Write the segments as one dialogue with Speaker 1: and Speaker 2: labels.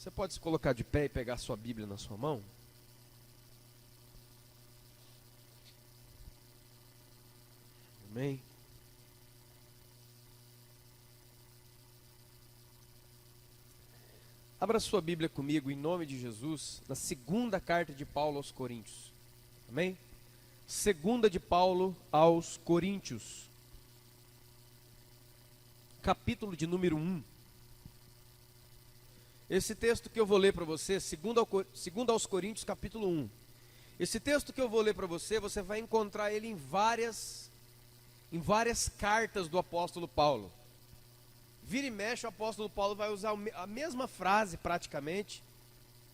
Speaker 1: Você pode se colocar de pé e pegar sua Bíblia na sua mão? Amém? Abra sua Bíblia comigo em nome de Jesus, na segunda carta de Paulo aos Coríntios. Amém? Segunda de Paulo aos Coríntios, capítulo de número 1. Esse texto que eu vou ler para você, segundo aos Coríntios, capítulo 1. Esse texto que eu vou ler para você, você vai encontrar ele em várias cartas do apóstolo Paulo. Vira e mexe, o apóstolo Paulo vai usar a mesma frase praticamente,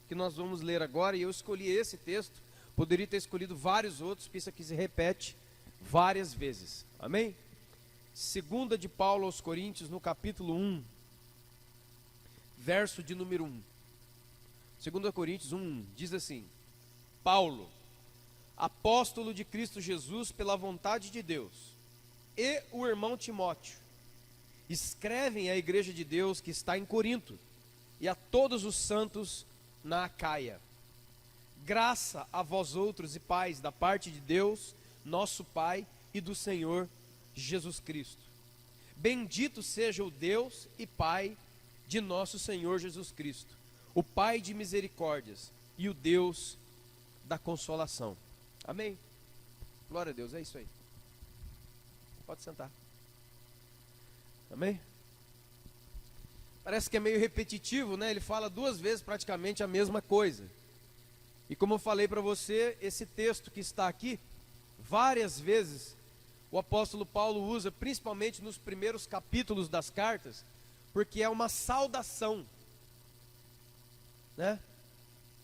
Speaker 1: que nós vamos ler agora, e eu escolhi esse texto, poderia ter escolhido vários outros, porque isso aqui se repete várias vezes. Amém? Segunda de Paulo aos Coríntios, no capítulo 1, verso de número 1. 2 Coríntios 1, diz assim: Paulo, apóstolo de Cristo Jesus pela vontade de Deus, e o irmão Timóteo, escrevem à igreja de Deus que está em Corinto, e a todos os santos na Acaia. Graça a vós outros e paz da parte de Deus, nosso Pai, e do Senhor Jesus Cristo. Bendito seja o Deus e Pai de nosso Senhor Jesus Cristo, o Pai de misericórdias e o Deus da consolação. Amém? Glória a Deus, é isso aí. Pode sentar. Amém? Parece que é meio repetitivo, né? Ele fala duas vezes praticamente a mesma coisa. E como eu falei para você, esse texto que está aqui, várias vezes o apóstolo Paulo usa, principalmente nos primeiros capítulos das cartas, porque é uma saudação, né?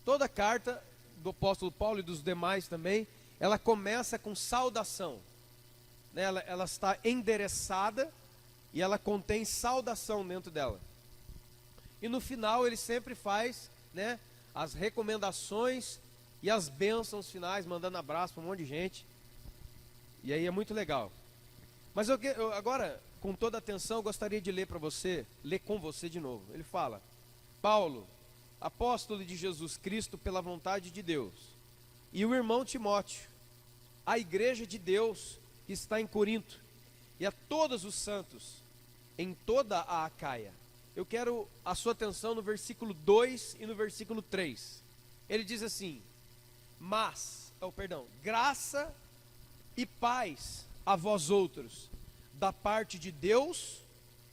Speaker 1: Toda carta do apóstolo Paulo e dos demais também, ela começa com saudação, né? Ela está endereçada e ela contém saudação dentro dela. E no final ele sempre faz, né, as recomendações e as bênçãos finais, mandando abraço para um monte de gente. E aí é muito legal. Mas eu agora, com toda atenção, gostaria de ler com você de novo. Ele fala: Paulo, apóstolo de Jesus Cristo pela vontade de Deus, e o irmão Timóteo, a igreja de Deus que está em Corinto, e a todos os santos em toda a Acaia. Eu quero a sua atenção no versículo 2 e no versículo 3. Ele diz assim: graça e paz a vós outros, da parte de Deus,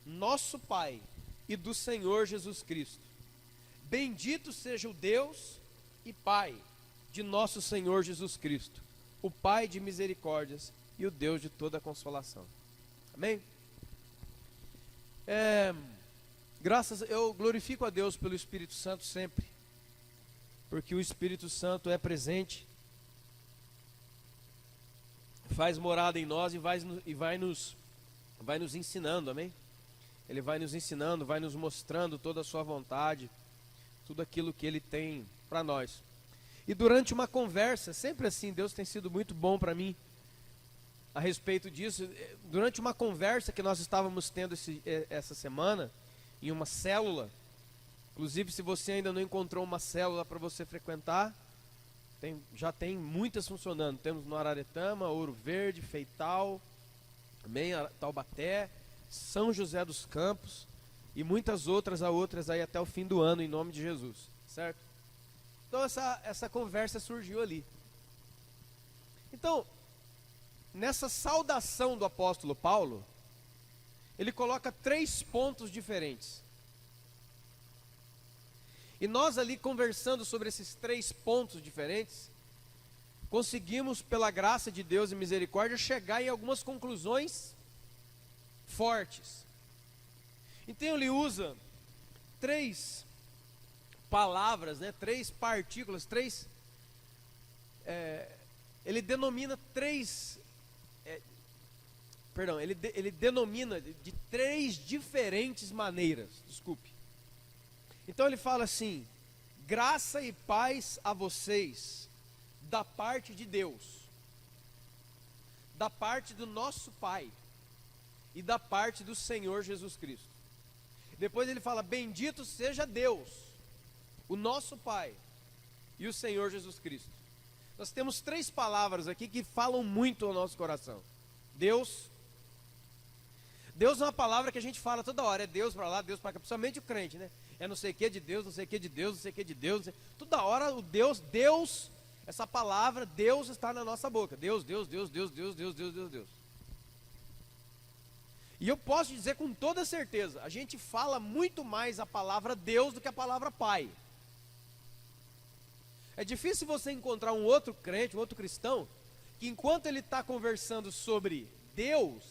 Speaker 1: nosso Pai, e do Senhor Jesus Cristo. Bendito seja o Deus e Pai de nosso Senhor Jesus Cristo, o Pai de misericórdias e o Deus de toda consolação. Amém? Eu glorifico a Deus pelo Espírito Santo sempre, porque o Espírito Santo é presente, faz morada em nós e vai nos ensinando, amém? Ele vai nos ensinando, vai nos mostrando toda a sua vontade, tudo aquilo que Ele tem para nós. E durante uma conversa, sempre assim, Deus tem sido muito bom para mim a respeito disso. Durante uma conversa que nós estávamos tendo essa semana, em uma célula, inclusive se você ainda não encontrou uma célula para você frequentar, já tem muitas funcionando. Temos no Araretama, Ouro Verde, Feital, também Taubaté, São José dos Campos e muitas outras aí até o fim do ano, em nome de Jesus, certo? Então essa conversa surgiu ali. Então, nessa saudação do apóstolo Paulo, ele coloca 3 pontos diferentes. E nós ali conversando sobre esses 3 pontos diferentes, conseguimos, pela graça de Deus e misericórdia, chegar em algumas conclusões fortes. Então ele usa 3 palavras, né, 3 partículas, ele denomina 3, ele denomina de 3 diferentes maneiras, desculpe. Então ele fala assim: graça e paz a vocês, da parte de Deus, da parte do nosso Pai e da parte do Senhor Jesus Cristo. Depois ele fala: bendito seja Deus, o nosso Pai e o Senhor Jesus Cristo. Nós temos 3 palavras aqui que falam muito ao nosso coração. Deus. Deus é uma palavra que a gente fala toda hora, é Deus para lá, Deus para cá, principalmente o crente, né? É não sei o que de Deus, não sei o que de Deus, não sei o que de Deus, toda hora o Deus, essa palavra, Deus está na nossa boca, Deus. E eu posso dizer com toda certeza, a gente fala muito mais a palavra Deus do que a palavra Pai. É difícil você encontrar um outro crente, um outro cristão, que enquanto ele está conversando sobre Deus,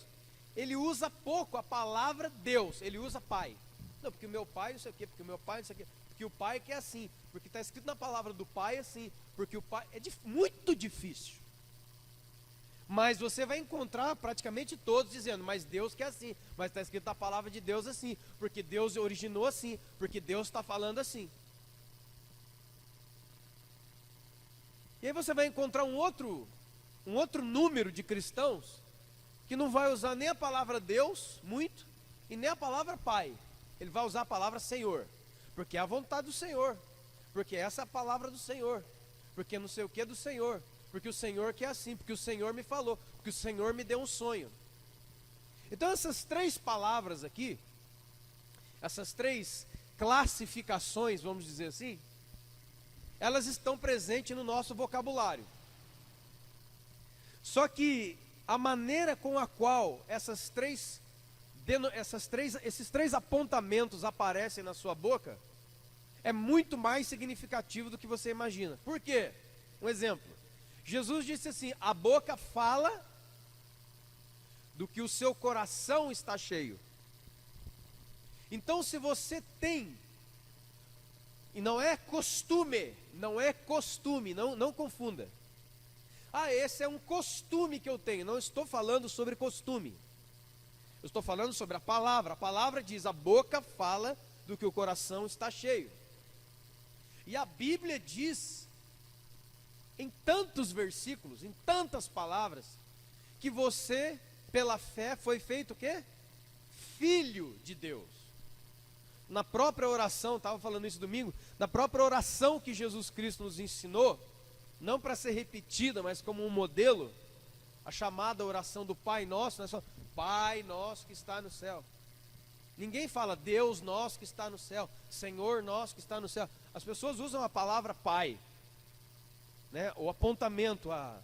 Speaker 1: ele usa pouco a palavra Deus, ele usa Pai. Não, porque o meu pai não sei o quê, porque o meu pai não sei o quê, porque o pai que é assim, porque está escrito na palavra do pai assim, porque o pai é muito difícil. Mas você vai encontrar praticamente todos dizendo, mas Deus que é assim, mas está escrito na palavra de Deus assim, porque Deus originou assim, porque Deus está falando assim. E aí você vai encontrar um outro número de cristãos que não vai usar nem a palavra Deus muito e nem a palavra Pai. Ele vai usar a palavra Senhor, porque é a vontade do Senhor, porque essa é a palavra do Senhor, porque não sei o que do Senhor, porque o Senhor que é assim, porque o Senhor me falou, porque o Senhor me deu um sonho. Então essas 3 palavras aqui, essas 3 classificações, vamos dizer assim, elas estão presentes no nosso vocabulário. Só que a maneira com a qual esses 3 apontamentos aparecem na sua boca é muito mais significativo do que você imagina. Por quê? Um exemplo. Jesus disse assim: a boca fala do que o seu coração está cheio. Então, se você tem, e não é costume, não confunda. Ah, esse é um costume que eu tenho. Não estou falando sobre costume. Eu estou falando sobre a palavra. A palavra diz: a boca fala do que o coração está cheio. E a Bíblia diz, em tantos versículos, em tantas palavras, que você, pela fé, foi feito o quê? Filho de Deus. Na própria oração, estava falando isso domingo, na própria oração que Jesus Cristo nos ensinou, não para ser repetida, mas como um modelo, a chamada oração do Pai Nosso, não é só Pai Nosso que está no céu. Ninguém fala Deus nosso que está no céu, Senhor nosso que está no céu. As pessoas usam a palavra Pai, né? O apontamento, a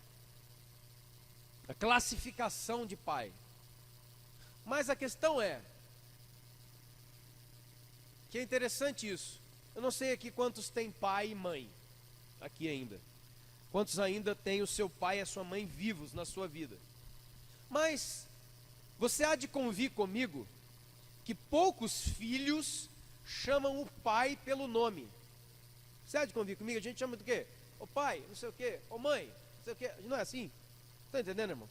Speaker 1: classificação de Pai. Mas a questão é, que é interessante isso. Eu não sei aqui quantos têm pai e mãe, aqui ainda. Quantos ainda têm o seu pai e a sua mãe vivos na sua vida. Mas você há de convir comigo que poucos filhos chamam o pai pelo nome. Você há de convir comigo? A gente chama do quê? Ô pai, não sei o quê, ô mãe, não sei o quê. Não é assim? Está entendendo, irmãos?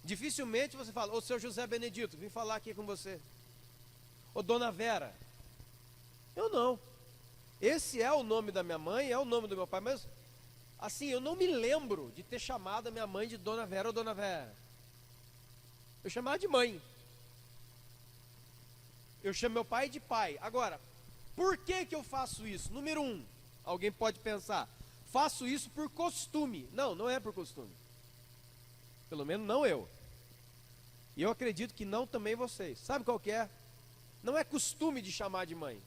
Speaker 1: Dificilmente você fala: ô seu José Benedito, vim falar aqui com você. Ô dona Vera. Eu não. Esse é o nome da minha mãe, é o nome do meu pai, mas assim, eu não me lembro de ter chamado a minha mãe de Dona Vera ou Dona Vera. Eu chamava de mãe. Eu chamo meu pai de pai. Agora, por que eu faço isso? Número 1, alguém pode pensar: faço isso por costume. Não, não é por costume. Pelo menos não eu. E eu acredito que não também vocês. Sabe qual que é? Não é costume de chamar de mãe.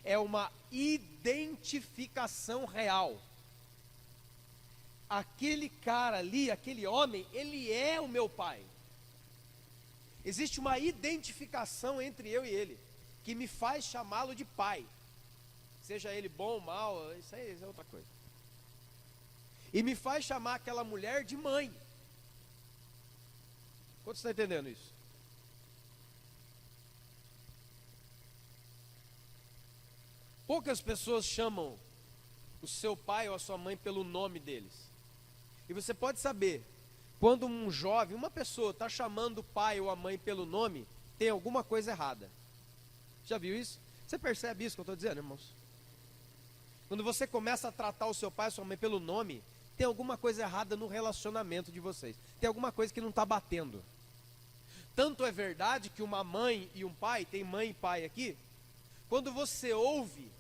Speaker 1: É uma identificação real. Aquele cara ali, aquele homem, ele é o meu pai. Existe uma identificação entre eu e ele, que me faz chamá-lo de pai. Seja ele bom ou mal, isso aí é outra coisa. E me faz chamar aquela mulher de mãe. Quantos estão entendendo isso? Poucas pessoas chamam o seu pai ou a sua mãe pelo nome deles. E você pode saber, quando um jovem, uma pessoa está chamando o pai ou a mãe pelo nome, tem alguma coisa errada. Já viu isso? Você percebe isso que eu estou dizendo, irmãos? Quando você começa a tratar o seu pai ou a sua mãe pelo nome, tem alguma coisa errada no relacionamento de vocês. Tem alguma coisa que não está batendo. Tanto é verdade que uma mãe e um pai, tem mãe e pai aqui, quando você ouve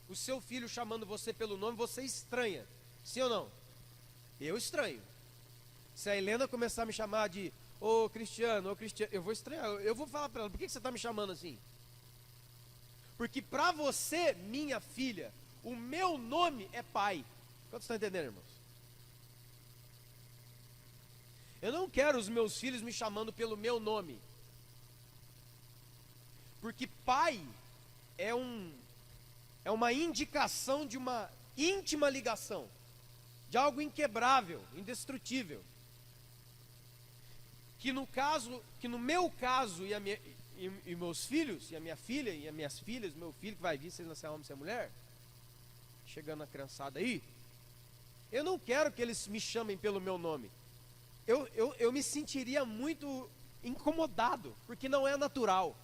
Speaker 1: o seu filho chamando você pelo nome, você estranha. Sim ou não? Eu estranho. Se a Helena começar a me chamar de ô Cristiano, eu vou estranhar. Eu vou falar para ela, por que você está me chamando assim? Porque para você, minha filha, o meu nome é pai. Quantos estão entendendo, irmãos? Eu não quero os meus filhos me chamando pelo meu nome. Porque pai é uma indicação de uma íntima ligação, de algo inquebrável, indestrutível. Que no meu caso e meus filhos, e a minha filha, e as minhas filhas, meu filho que vai vir, se nascer homem, se é mulher, chegando a criançada aí, eu não quero que eles me chamem pelo meu nome. Eu me sentiria muito incomodado, porque não é natural.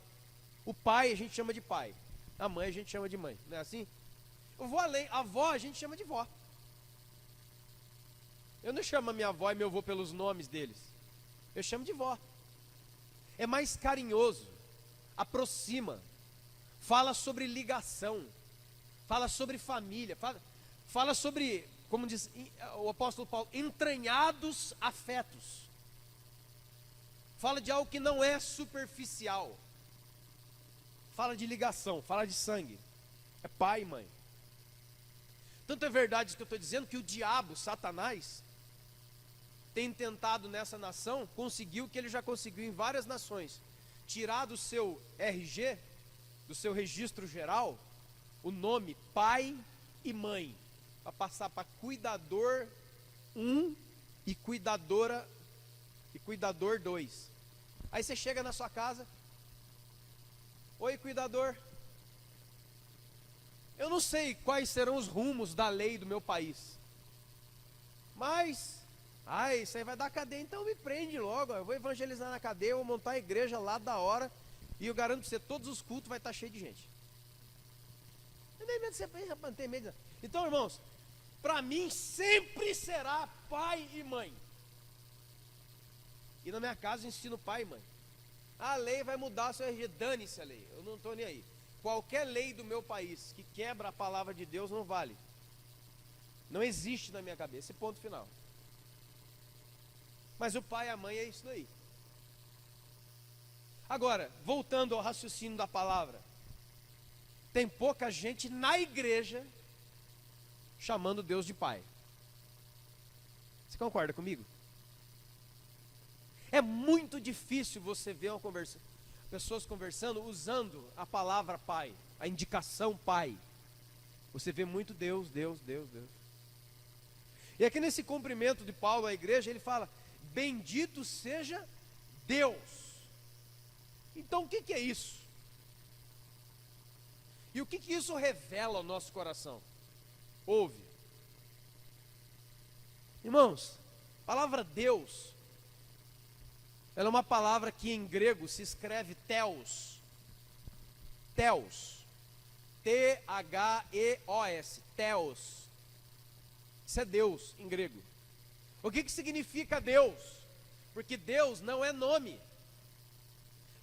Speaker 1: O pai a gente chama de pai, a mãe a gente chama de mãe, não é assim? Eu vou além, a avó a gente chama de vó. Eu não chamo a minha avó e meu avô pelos nomes deles, eu chamo de vó. É mais carinhoso, aproxima, fala sobre ligação, fala sobre família, fala sobre, como diz o apóstolo Paulo, entranhados afetos. Fala de algo que não é superficial. Fala de ligação, fala de sangue. É pai e mãe. Tanto é verdade isso que eu estou dizendo, que o diabo, Satanás, tem tentado nessa nação, conseguiu o que ele já conseguiu em várias nações. Tirar do seu RG, do seu registro geral, o nome pai e mãe. Para passar para cuidador 1 e cuidadora e cuidador 2. Aí você chega na sua casa, oi cuidador, eu não sei quais serão os rumos da lei do meu país, mas, isso aí vai dar cadeia, então me prende logo, eu vou evangelizar na cadeia, eu vou montar a igreja lá da hora, e eu garanto para você, todos os cultos vai estar cheio de gente. Eu nem medo de você pensa, não tem medo. Então, irmãos, para mim sempre será pai e mãe. E na minha casa eu ensino pai e mãe. A lei vai mudar, seu RG, dane-se a lei, eu não estou nem aí. Qualquer lei do meu país que quebra a palavra de Deus não vale. Não existe na minha cabeça, ponto final. Mas o pai e a mãe é isso daí. Agora, voltando ao raciocínio da palavra, tem pouca gente na igreja chamando Deus de pai. Você concorda comigo? É muito difícil você ver pessoas conversando usando a palavra pai, a indicação pai. Você vê muito Deus, Deus, Deus, Deus. E aqui nesse cumprimento de Paulo à igreja, ele fala, bendito seja Deus. Então o que é isso? E o que isso revela ao nosso coração? Ouve. Irmãos, a palavra Deus, ela é uma palavra que em grego se escreve theos. Theos. T-H-E-O-S. Theos. Isso é Deus em grego. O que significa Deus? Porque Deus não é nome.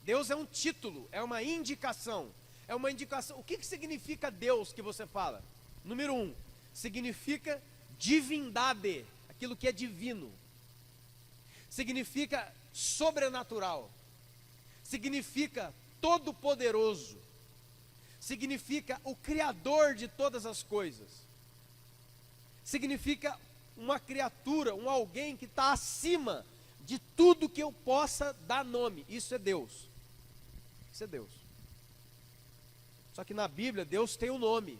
Speaker 1: Deus é um título, é uma indicação. É uma indicação. O que significa Deus que você fala? Número 1, significa divindade, aquilo que é divino. Significa sobrenatural. Significa todo-poderoso. Significa o criador de todas as coisas. Significa uma criatura, um alguém que está acima de tudo que eu possa dar nome. Isso é Deus. Isso é Deus. Só que na Bíblia, Deus tem um nome.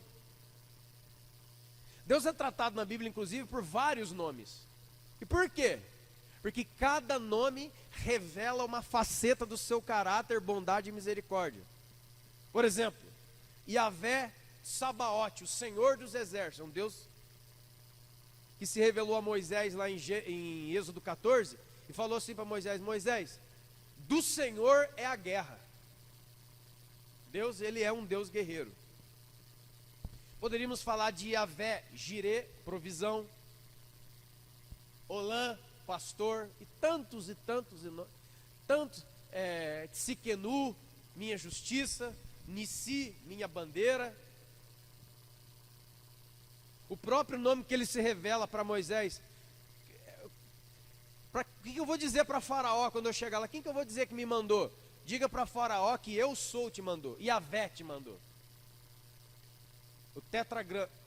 Speaker 1: Deus é tratado na Bíblia, inclusive, por vários nomes. E por quê? Porque cada nome revela uma faceta do seu caráter, bondade e misericórdia. Por exemplo, Yahvé Sabaote, o Senhor dos Exércitos, um Deus que se revelou a Moisés lá em Êxodo 14, e falou assim para Moisés, Moisés, do Senhor é a guerra. Deus, ele é um Deus guerreiro. Poderíamos falar de Yahvé, Jirê, provisão, Olã, pastor, e tantos, Tsikenu, minha justiça, Nissi, minha bandeira. O próprio nome que ele se revela para Moisés. O que eu vou dizer para Faraó quando eu chegar lá? Quem que eu vou dizer que me mandou? Diga para Faraó que eu sou te mandou. Yahvé te mandou. O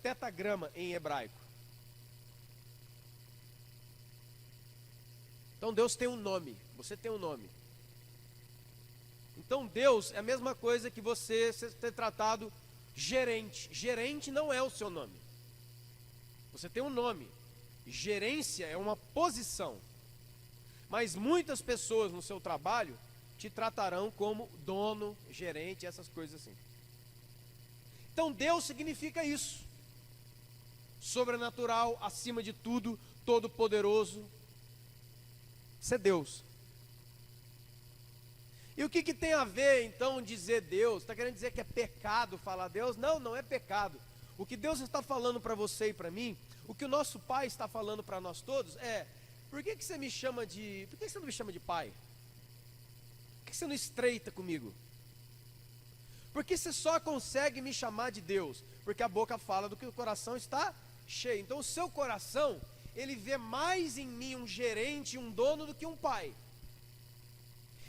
Speaker 1: tetragrama em hebraico. Então Deus tem um nome. Você tem um nome. Então Deus é a mesma coisa que você ser tratado gerente. Gerente não é o seu nome. Você tem um nome. Gerência é uma posição. Mas muitas pessoas no seu trabalho te tratarão como dono, gerente, essas coisas assim. Então Deus significa isso. Sobrenatural, acima de tudo, todo-poderoso. Isso é Deus. E o que tem a ver então dizer Deus? Está querendo dizer que é pecado falar Deus? Não, não é pecado. O que Deus está falando para você e para mim, o que o nosso Pai está falando para nós todos é: por que você me chama de... Por que você não me chama de pai? Por que você não estreita comigo? Por que você só consegue me chamar de Deus? Porque a boca fala do que o coração está cheio. Então o seu coração, ele vê mais em mim um gerente, um dono do que um pai.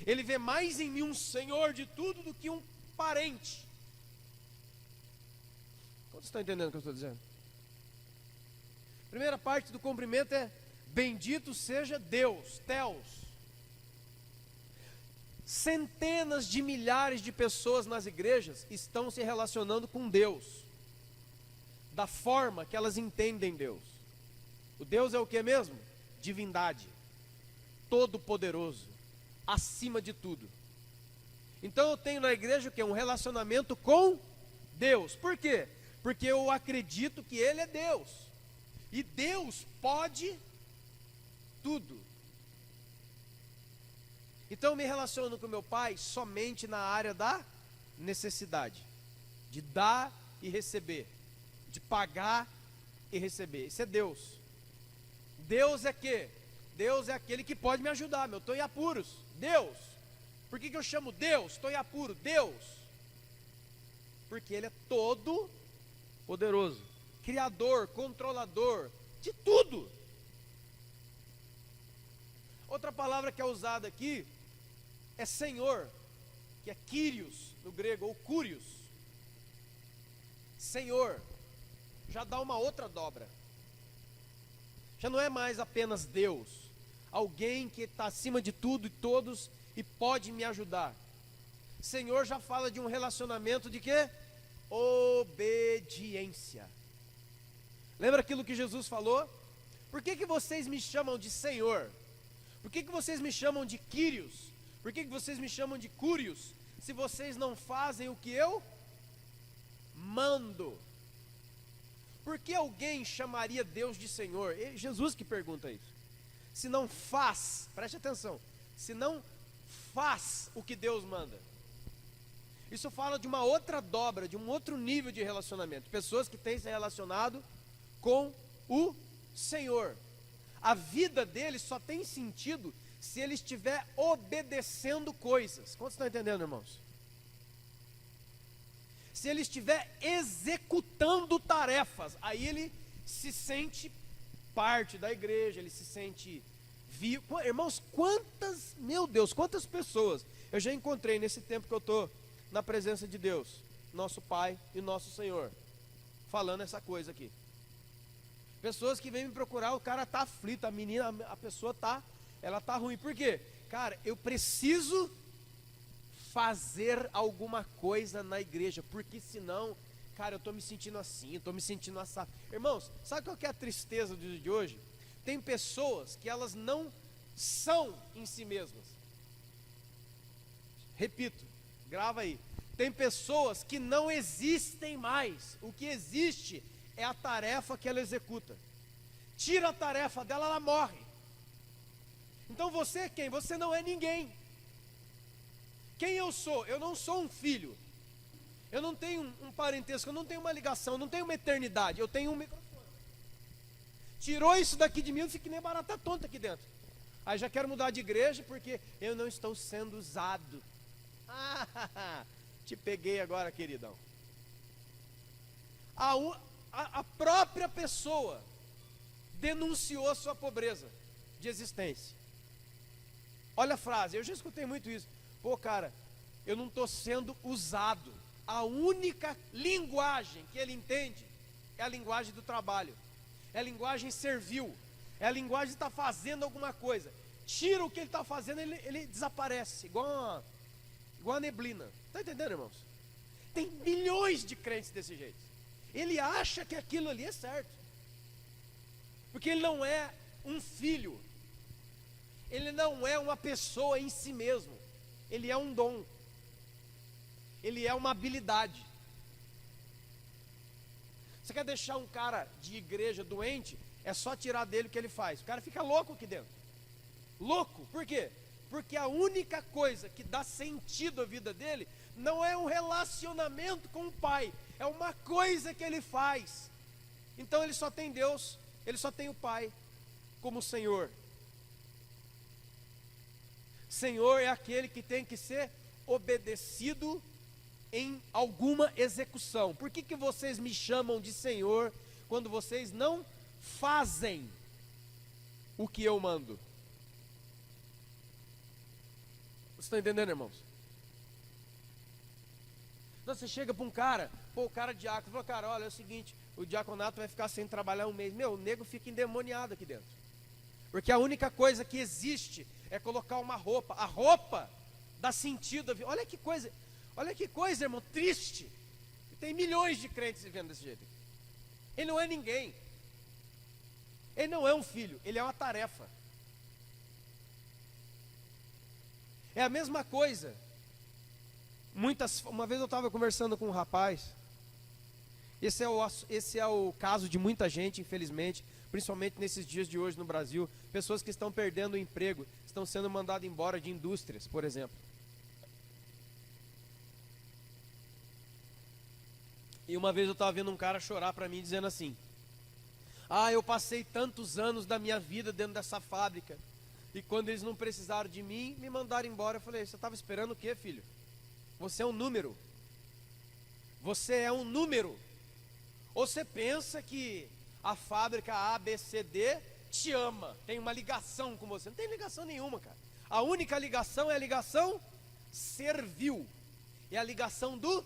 Speaker 1: Ele vê mais em mim um senhor de tudo do que um parente. Quantos estão entendendo o que eu estou dizendo? Primeira parte do cumprimento é: bendito seja Deus, Theos. Centenas de milhares de pessoas nas igrejas estão se relacionando com Deus, da forma que elas entendem Deus. O Deus é o que mesmo? Divindade, todo-poderoso, acima de tudo. Então eu tenho na igreja o que? Um relacionamento com Deus. Por quê? Porque eu acredito que Ele é Deus. E Deus pode tudo. Então eu me relaciono com meu pai somente na área da necessidade, de dar e receber, de pagar e receber. Isso é Deus. Deus é quê? Deus é aquele que pode me ajudar. Eu estou em apuros. Deus. Por que eu chamo Deus? Estou em apuro. Deus. Porque Ele é todo poderoso, criador, controlador de tudo. Outra palavra que é usada aqui é Senhor, que é Kyrios no grego, ou Curios. Senhor, já dá uma outra dobra. Já não é mais apenas Deus, alguém que está acima de tudo e todos e pode me ajudar. Senhor já fala de um relacionamento de quê? Obediência. Lembra aquilo que Jesus falou? Por que vocês me chamam de Senhor? Por que vocês me chamam de Kyrios? Por que vocês me chamam de Curios? Se vocês não fazem o que eu mando. Por que alguém chamaria Deus de Senhor? É Jesus que pergunta isso. Se não faz, preste atenção, se não faz o que Deus manda. Isso fala de uma outra dobra, de um outro nível de relacionamento. Pessoas que têm se relacionado com o Senhor. A vida deles só tem sentido se ele estiver obedecendo coisas. Quantos estão entendendo, irmãos? Se ele estiver executando tarefas, aí ele se sente parte da igreja, ele se sente vivo. Irmãos, meu Deus, quantas pessoas eu já encontrei nesse tempo que eu estou na presença de Deus, nosso Pai e nosso Senhor, falando essa coisa aqui. Pessoas que vêm me procurar, o cara está aflito, a menina, a pessoa ela está ruim. Por quê? Cara, eu preciso fazer alguma coisa na igreja, porque senão, cara, eu estou me sentindo assim, eu estou me sentindo assado. Irmãos, sabe qual que é a tristeza do dia de hoje? Tem pessoas que elas não são em si mesmas. Repito, grava aí. Tem pessoas que não existem mais. O que existe é a tarefa que ela executa. Tira a tarefa dela, ela morre. Então você é quem? Você não é ninguém. Quem eu sou? Eu não sou um filho. Eu não tenho um parentesco, eu não tenho uma ligação, eu não tenho uma eternidade, eu tenho um microfone. Tirou isso daqui de mim, eu fico que nem barata tonta aqui dentro. Aí já quero mudar de igreja porque eu não estou sendo usado. Te peguei agora, queridão. a própria pessoa denunciou sua pobreza de existência. Olha a frase, eu já escutei muito isso. Pô, cara, eu não estou sendo usado. A única linguagem que ele entende é a linguagem do trabalho, é a linguagem servil, é a linguagem de estar fazendo alguma coisa. Tira o que ele está fazendo, ele desaparece, igual a neblina. Está entendendo, irmãos? Tem milhões de crentes desse jeito. Ele acha que aquilo ali é certo, porque ele não é um filho, ele não é uma pessoa em si mesmo, ele é um dom, ele é uma habilidade. Você quer deixar um cara de igreja doente, é só tirar dele o que ele faz. O cara fica louco aqui dentro. Louco, por quê? Porque a única coisa que dá sentido à vida dele não é um relacionamento com o Pai, é uma coisa que ele faz. Então ele só tem Deus, ele só tem o Pai como Senhor. Senhor é aquele que tem que ser obedecido em alguma execução. Por que vocês me chamam de Senhor quando vocês não fazem o que eu mando? Vocês estão entendendo, irmãos? Então você chega para um cara, o cara diácono, fala, cara, olha, é o seguinte, o diaconato vai ficar sem trabalhar um mês. Meu, o nego fica endemoniado aqui dentro. Porque a única coisa que existe é colocar uma roupa. A roupa dá sentido. Olha que coisa, irmão, triste. Tem milhões de crentes vivendo desse jeito. Ele não é ninguém. Ele não é um filho, ele é uma tarefa. É a mesma coisa. Uma vez eu estava conversando com um rapaz. Esse é o caso de muita gente, infelizmente, principalmente nesses dias de hoje no Brasil. Pessoas que estão perdendo o emprego, estão sendo mandadas embora de indústrias, por exemplo. E uma vez eu estava vendo um cara chorar para mim, dizendo assim: ah, eu passei tantos anos da minha vida dentro dessa fábrica, e quando eles não precisaram de mim, me mandaram embora. Eu falei, você estava esperando o quê, filho? Você é um número. Você é um número. Ou você pensa que a fábrica A, B, C, D te ama, tem uma ligação com você? Não tem ligação nenhuma, cara. A única ligação é a ligação servil, é a ligação do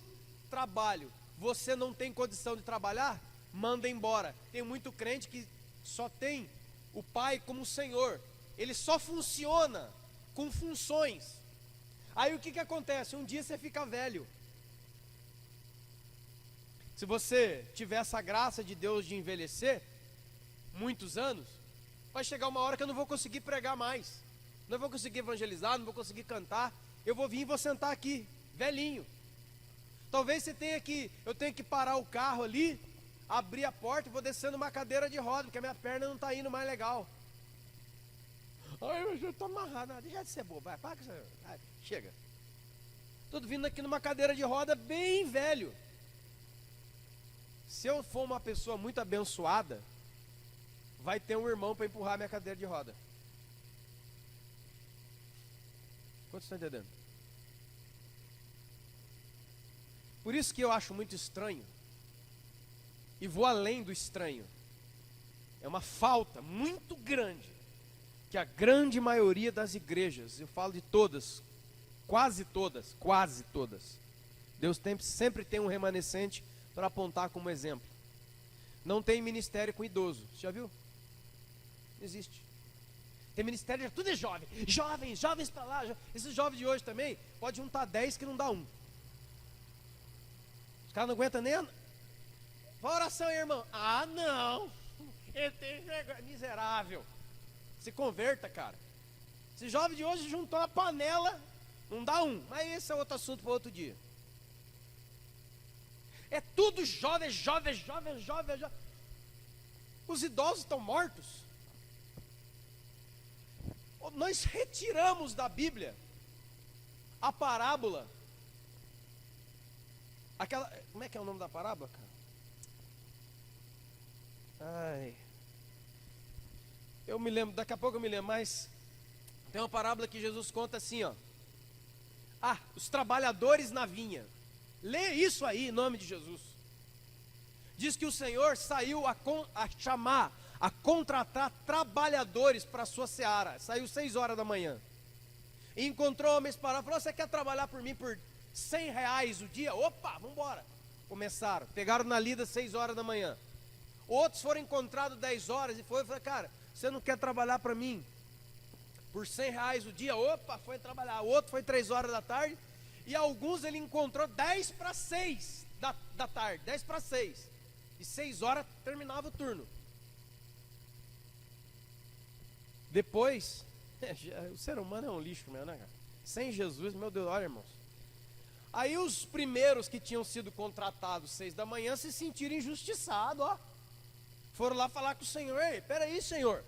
Speaker 1: trabalho. Você não tem condição de trabalhar? Manda embora. Tem muito crente que só tem o Pai como Senhor, ele só funciona com funções. Aí o que acontece? Um dia você fica velho. Se você tiver essa graça de Deus de envelhecer muitos anos, vai chegar uma hora que eu não vou conseguir pregar mais, não vou conseguir evangelizar, não vou conseguir cantar. Eu vou vir e vou sentar aqui, velhinho. Talvez eu tenha que parar o carro ali, abrir a porta e vou descer numa cadeira de roda, porque a minha perna não está indo mais legal. Ai, eu estou amarrado. Não, deixa de ser bobo, vai, chega. Estou vindo aqui numa cadeira de roda bem velho. Se eu for uma pessoa muito abençoada, vai ter um irmão para empurrar minha cadeira de roda. Quantos estão entendendo? Por isso que eu acho muito estranho, e vou além do estranho, é uma falta muito grande, que a grande maioria das igrejas, eu falo de todas, quase todas, Deus sempre tem um remanescente para apontar como exemplo. Não tem ministério com idoso, você já viu? Não existe. Tem ministério, tudo é jovem, jovens para lá, esses jovens de hoje também, pode juntar 10 que não dá um. Os caras não aguentam nem Qual a oração aí, irmão? Ah, não, ele tem vergonha, miserável. Se converta, cara. Esse jovem de hoje juntou uma panela, não dá um, mas esse é outro assunto para outro dia. É tudo jovem. Os idosos estão mortos. Nós retiramos da Bíblia a parábola, como é que é o nome da parábola, cara? Eu me lembro, daqui a pouco eu me lembro, mas tem uma parábola que Jesus conta assim, ó. Os trabalhadores na vinha. Lê isso aí em nome de Jesus. Diz que o Senhor saiu a chamar, a contratar trabalhadores para a sua seara. Saiu 6 horas da manhã. E encontrou homens parados. Falou: você quer trabalhar por mim por R$100 o dia? Opa, vamos embora. Começaram, pegaram na lida 6 horas da manhã. Outros foram encontrados 10 horas e falou: cara, você não quer trabalhar para mim por R$100 o dia? Opa, foi trabalhar. O outro foi 3 horas da tarde. E alguns ele encontrou 10 para 6 da tarde, 10 para 6. E 6 horas terminava o turno. Depois, o ser humano é um lixo mesmo, né, cara? Sem Jesus, meu Deus, olha, irmãos. Aí os primeiros que tinham sido contratados 6 da manhã se sentiram injustiçados, ó. Foram lá falar com o Senhor: ei, peraí, Senhor.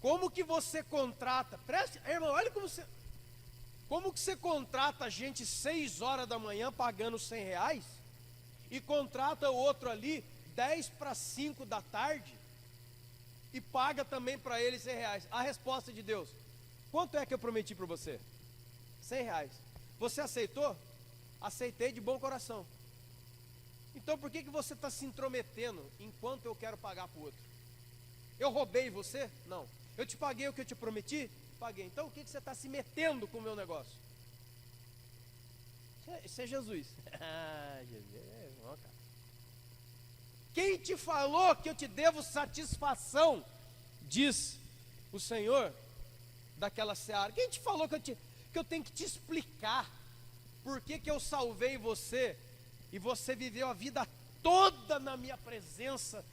Speaker 1: Como que você contrata? Preste, irmão, olha como que você contrata a gente 6 horas da manhã pagando R$100 e contrata o outro ali 10 para 5 da tarde e paga também para ele R$100? A resposta de Deus: quanto é que eu prometi para você? R$100. Você aceitou? Aceitei de bom coração. Então por que você está se intrometendo enquanto eu quero pagar para o outro? Eu roubei você? Não. Eu te paguei o que eu te prometi? Paguei. Então o que você está se metendo com o meu negócio? Isso é Jesus. Jesus, ó, cara. Quem te falou que eu te devo satisfação, diz o Senhor daquela seara? Quem te falou que eu tenho que te explicar por que eu salvei você e você viveu a vida toda na minha presença,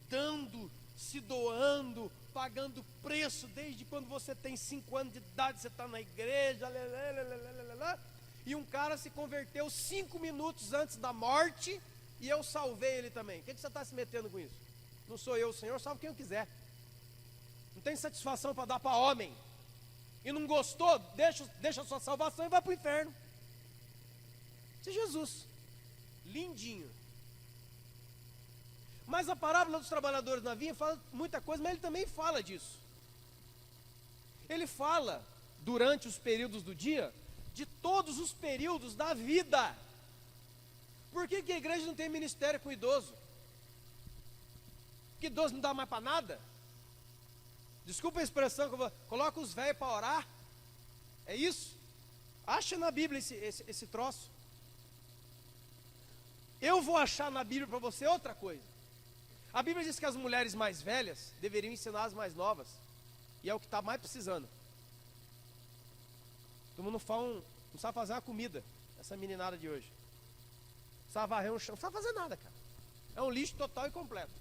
Speaker 1: dando, se doando, pagando preço desde quando você tem 5 anos de idade, você está na igreja, e um cara se converteu 5 minutos antes da morte e eu salvei ele também. O que você está se metendo com isso? Não sou eu, o Senhor salva quem eu quiser. Não tem satisfação para dar para homem. E não gostou, deixa a sua salvação e vai para o inferno. Isso é Jesus. Lindinho. Mas a parábola dos trabalhadores na vinha fala muita coisa, mas ele também fala disso. Ele fala, durante os períodos do dia, de todos os períodos da vida. Por que a igreja não tem ministério com idoso? Que idoso não dá mais para nada? Desculpa a expressão que eu vou... Coloca os velhos para orar. É isso? Acha na Bíblia esse troço. Eu vou achar na Bíblia para você outra coisa. A Bíblia diz que as mulheres mais velhas deveriam ensinar as mais novas. E é o que está mais precisando. Todo mundo não sabe fazer uma comida. Essa meninada de hoje. Não sabe varrer um chão. Não sabe fazer nada, cara. É um lixo total e completo.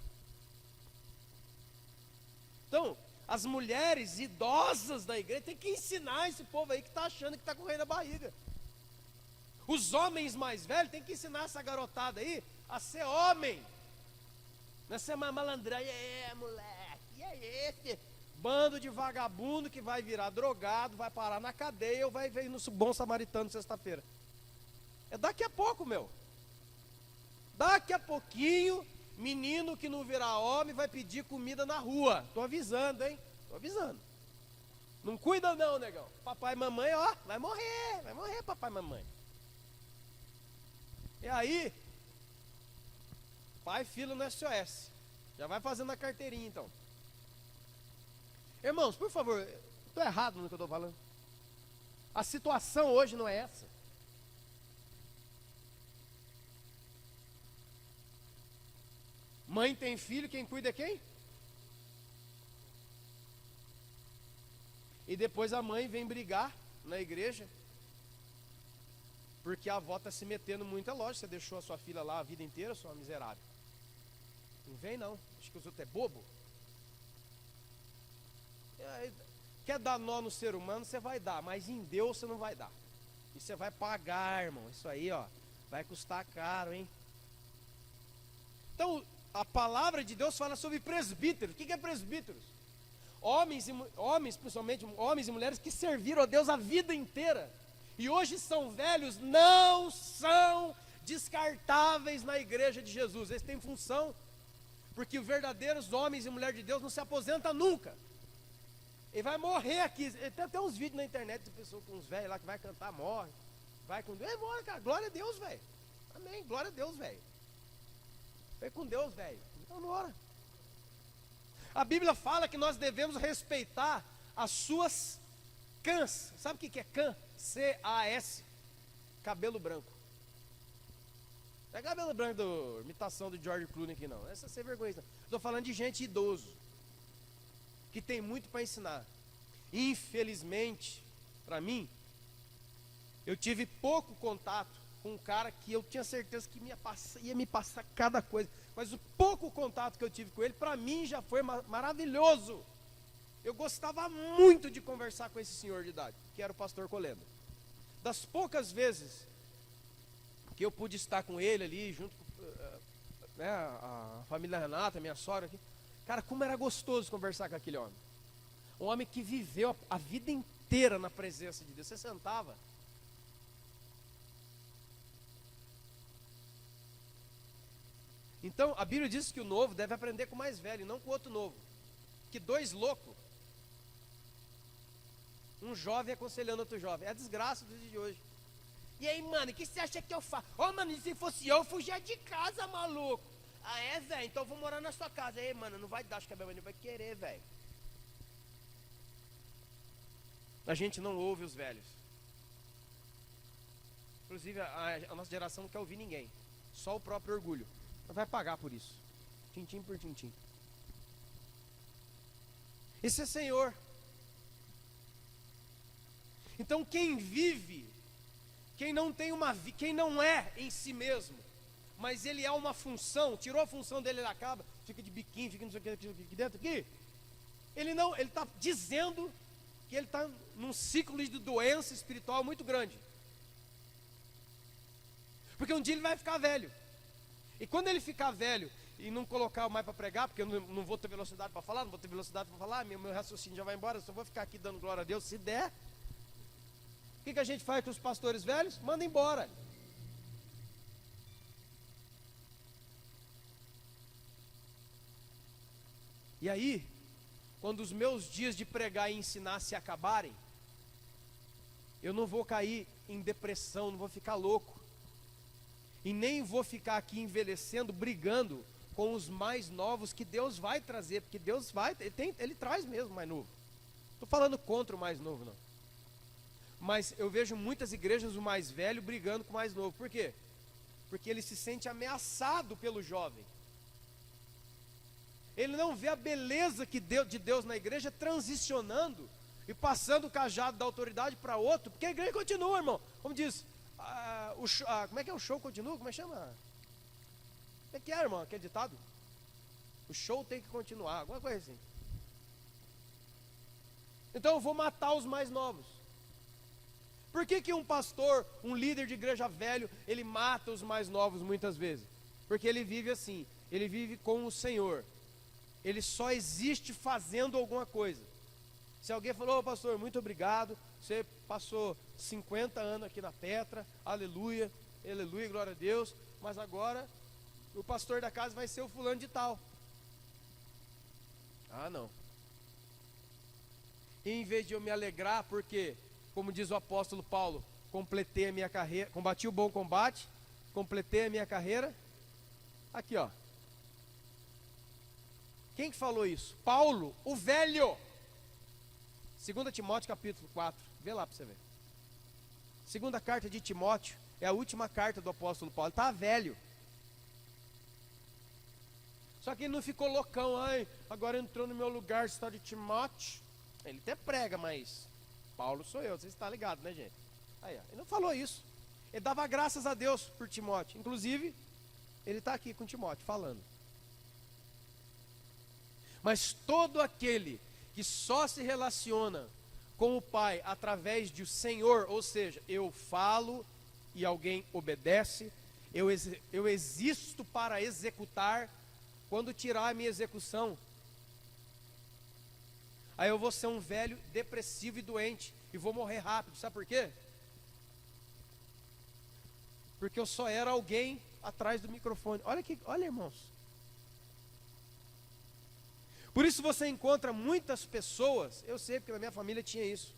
Speaker 1: Então, as mulheres idosas da igreja têm que ensinar esse povo aí que está achando que está correndo a barriga. Os homens mais velhos têm que ensinar essa garotada aí a ser homem. Não é ser uma malandra. E aí, moleque? E aí, esse bando de vagabundo que vai virar drogado, vai parar na cadeia ou vai vir no Bom Samaritano sexta-feira. É daqui a pouco, meu. Daqui a pouquinho, menino que não virar homem vai pedir comida na rua. Estou avisando, hein? Estou avisando. Não cuida não, negão. Papai e mamãe, ó, vai morrer papai e mamãe. E aí, pai e filho no SOS. Já vai fazendo a carteirinha então. Irmãos, por favor, estou errado no que eu estou falando. A situação hoje não é essa. Mãe tem filho, quem cuida é quem? E depois a mãe vem brigar na igreja, porque a avó está se metendo muito. É lógico, você deixou a sua filha lá a vida inteira, sua miserável. Não vem não, acho que os outros é bobo. Quer dar nó no ser humano, você vai dar, mas em Deus você não vai dar. E você vai pagar, irmão. Isso aí, ó, vai custar caro, hein? Então, a palavra de Deus fala sobre presbíteros. O que é presbíteros? Homens, principalmente homens e mulheres que serviram a Deus a vida inteira e hoje são velhos, não são descartáveis na igreja de Jesus. Eles têm função, porque os verdadeiros homens e mulheres de Deus não se aposentam nunca. Ele vai morrer aqui. Tem até uns vídeos na internet de pessoas com uns velhos lá que vai cantar, morre. Vai com Deus, morre, cara. Glória a Deus, velho. Amém, glória a Deus, velho. Foi com Deus, velho. Então não ora. A Bíblia fala que nós devemos respeitar as suas cãs. Sabe o que é cã? C-A-S. Cabelo branco. Não é cabelo branco da imitação do George Clooney aqui não. Essa é sem vergonha. Estou falando de gente idoso, que tem muito para ensinar. Infelizmente, para mim, eu tive pouco contato com um cara que eu tinha certeza que ia me passar cada coisa. Mas o pouco contato que eu tive com ele, para mim já foi maravilhoso. Eu gostava muito de conversar com esse senhor de idade, que era o pastor Colendo. Das poucas vezes que eu pude estar com ele ali, junto com a família Renata, minha sogra aqui. Cara, como era gostoso conversar com aquele homem. Um homem que viveu a vida inteira na presença de Deus. Você sentava. Então, a Bíblia diz que o novo deve aprender com o mais velho, não com o outro novo. Que dois loucos, um jovem aconselhando outro jovem. É a desgraça do dia de hoje. E aí, mano, o que você acha que eu faço? Ô, mano, se fosse eu fugia de casa, maluco. Ah, é, velho? Então eu vou morar na sua casa. Aí, mano, não vai dar, acho que a minha mãe não vai querer, velho. A gente não ouve os velhos. Inclusive, a nossa geração não quer ouvir ninguém. Só o próprio orgulho. Mas vai pagar por isso. Tintim por tintim. Esse é Senhor. Então quem vive, quem não é em si mesmo, mas ele é uma função, tirou a função dele, ele acaba, fica de biquinho, fica não sei o que aqui dentro aqui. Ele está dizendo que ele está num ciclo de doença espiritual muito grande. Porque um dia ele vai ficar velho. E quando ele ficar velho e não colocar mais para pregar, porque eu não vou ter velocidade para falar, meu raciocínio já vai embora, eu só vou ficar aqui dando glória a Deus, se der. O que a gente faz com os pastores velhos? Manda embora. E aí, quando os meus dias de pregar e ensinar se acabarem, eu não vou cair em depressão, não vou ficar louco. E nem vou ficar aqui envelhecendo, brigando com os mais novos que Deus vai trazer, porque Deus vai, ele traz mesmo mais novo. Estou falando contra o mais novo, não. Mas eu vejo muitas igrejas, o mais velho brigando com o mais novo. Por quê? Porque ele se sente ameaçado pelo jovem. Ele não vê a beleza de Deus na igreja transicionando e passando o cajado da autoridade para outro, porque a igreja continua, irmão. Como diz, como é que é o show continua? Como é que chama? Como é que é, irmão? Aquele ditado? O show tem que continuar, alguma coisa assim. Então eu vou matar os mais novos. Por que um pastor, um líder de igreja velho, ele mata os mais novos muitas vezes? Porque ele vive assim, ele vive com o Senhor. Ele só existe fazendo alguma coisa. Se alguém falou, pastor, muito obrigado, você passou 50 anos aqui na Petra, aleluia, aleluia, glória a Deus, mas agora o pastor da casa vai ser o fulano de tal. Ah, não. E em vez de eu me alegrar, porque, como diz o apóstolo Paulo, completei a minha carreira, combati o bom combate, completei a minha carreira, aqui ó. Quem que falou isso? Paulo, o velho. 2 Timóteo capítulo 4, vê lá para você ver. Segunda carta de Timóteo, é a última carta do apóstolo Paulo, ele está velho. Só que ele não ficou loucão, ai, agora entrou no meu lugar, está de Timóteo. Ele até prega, mas Paulo sou eu, você está ligado, né, gente? Aí, ó, ele não falou isso. Ele dava graças a Deus por Timóteo. Inclusive, ele está aqui com Timóteo falando. Mas todo aquele que só se relaciona com o Pai através do Senhor, ou seja, eu falo e alguém obedece, eu existo para executar, quando tirar a minha execução, aí eu vou ser um velho depressivo e doente, e vou morrer rápido, sabe por quê? Porque eu só era alguém atrás do microfone. Olha, irmãos. Por isso você encontra muitas pessoas, eu sei porque na minha família tinha isso.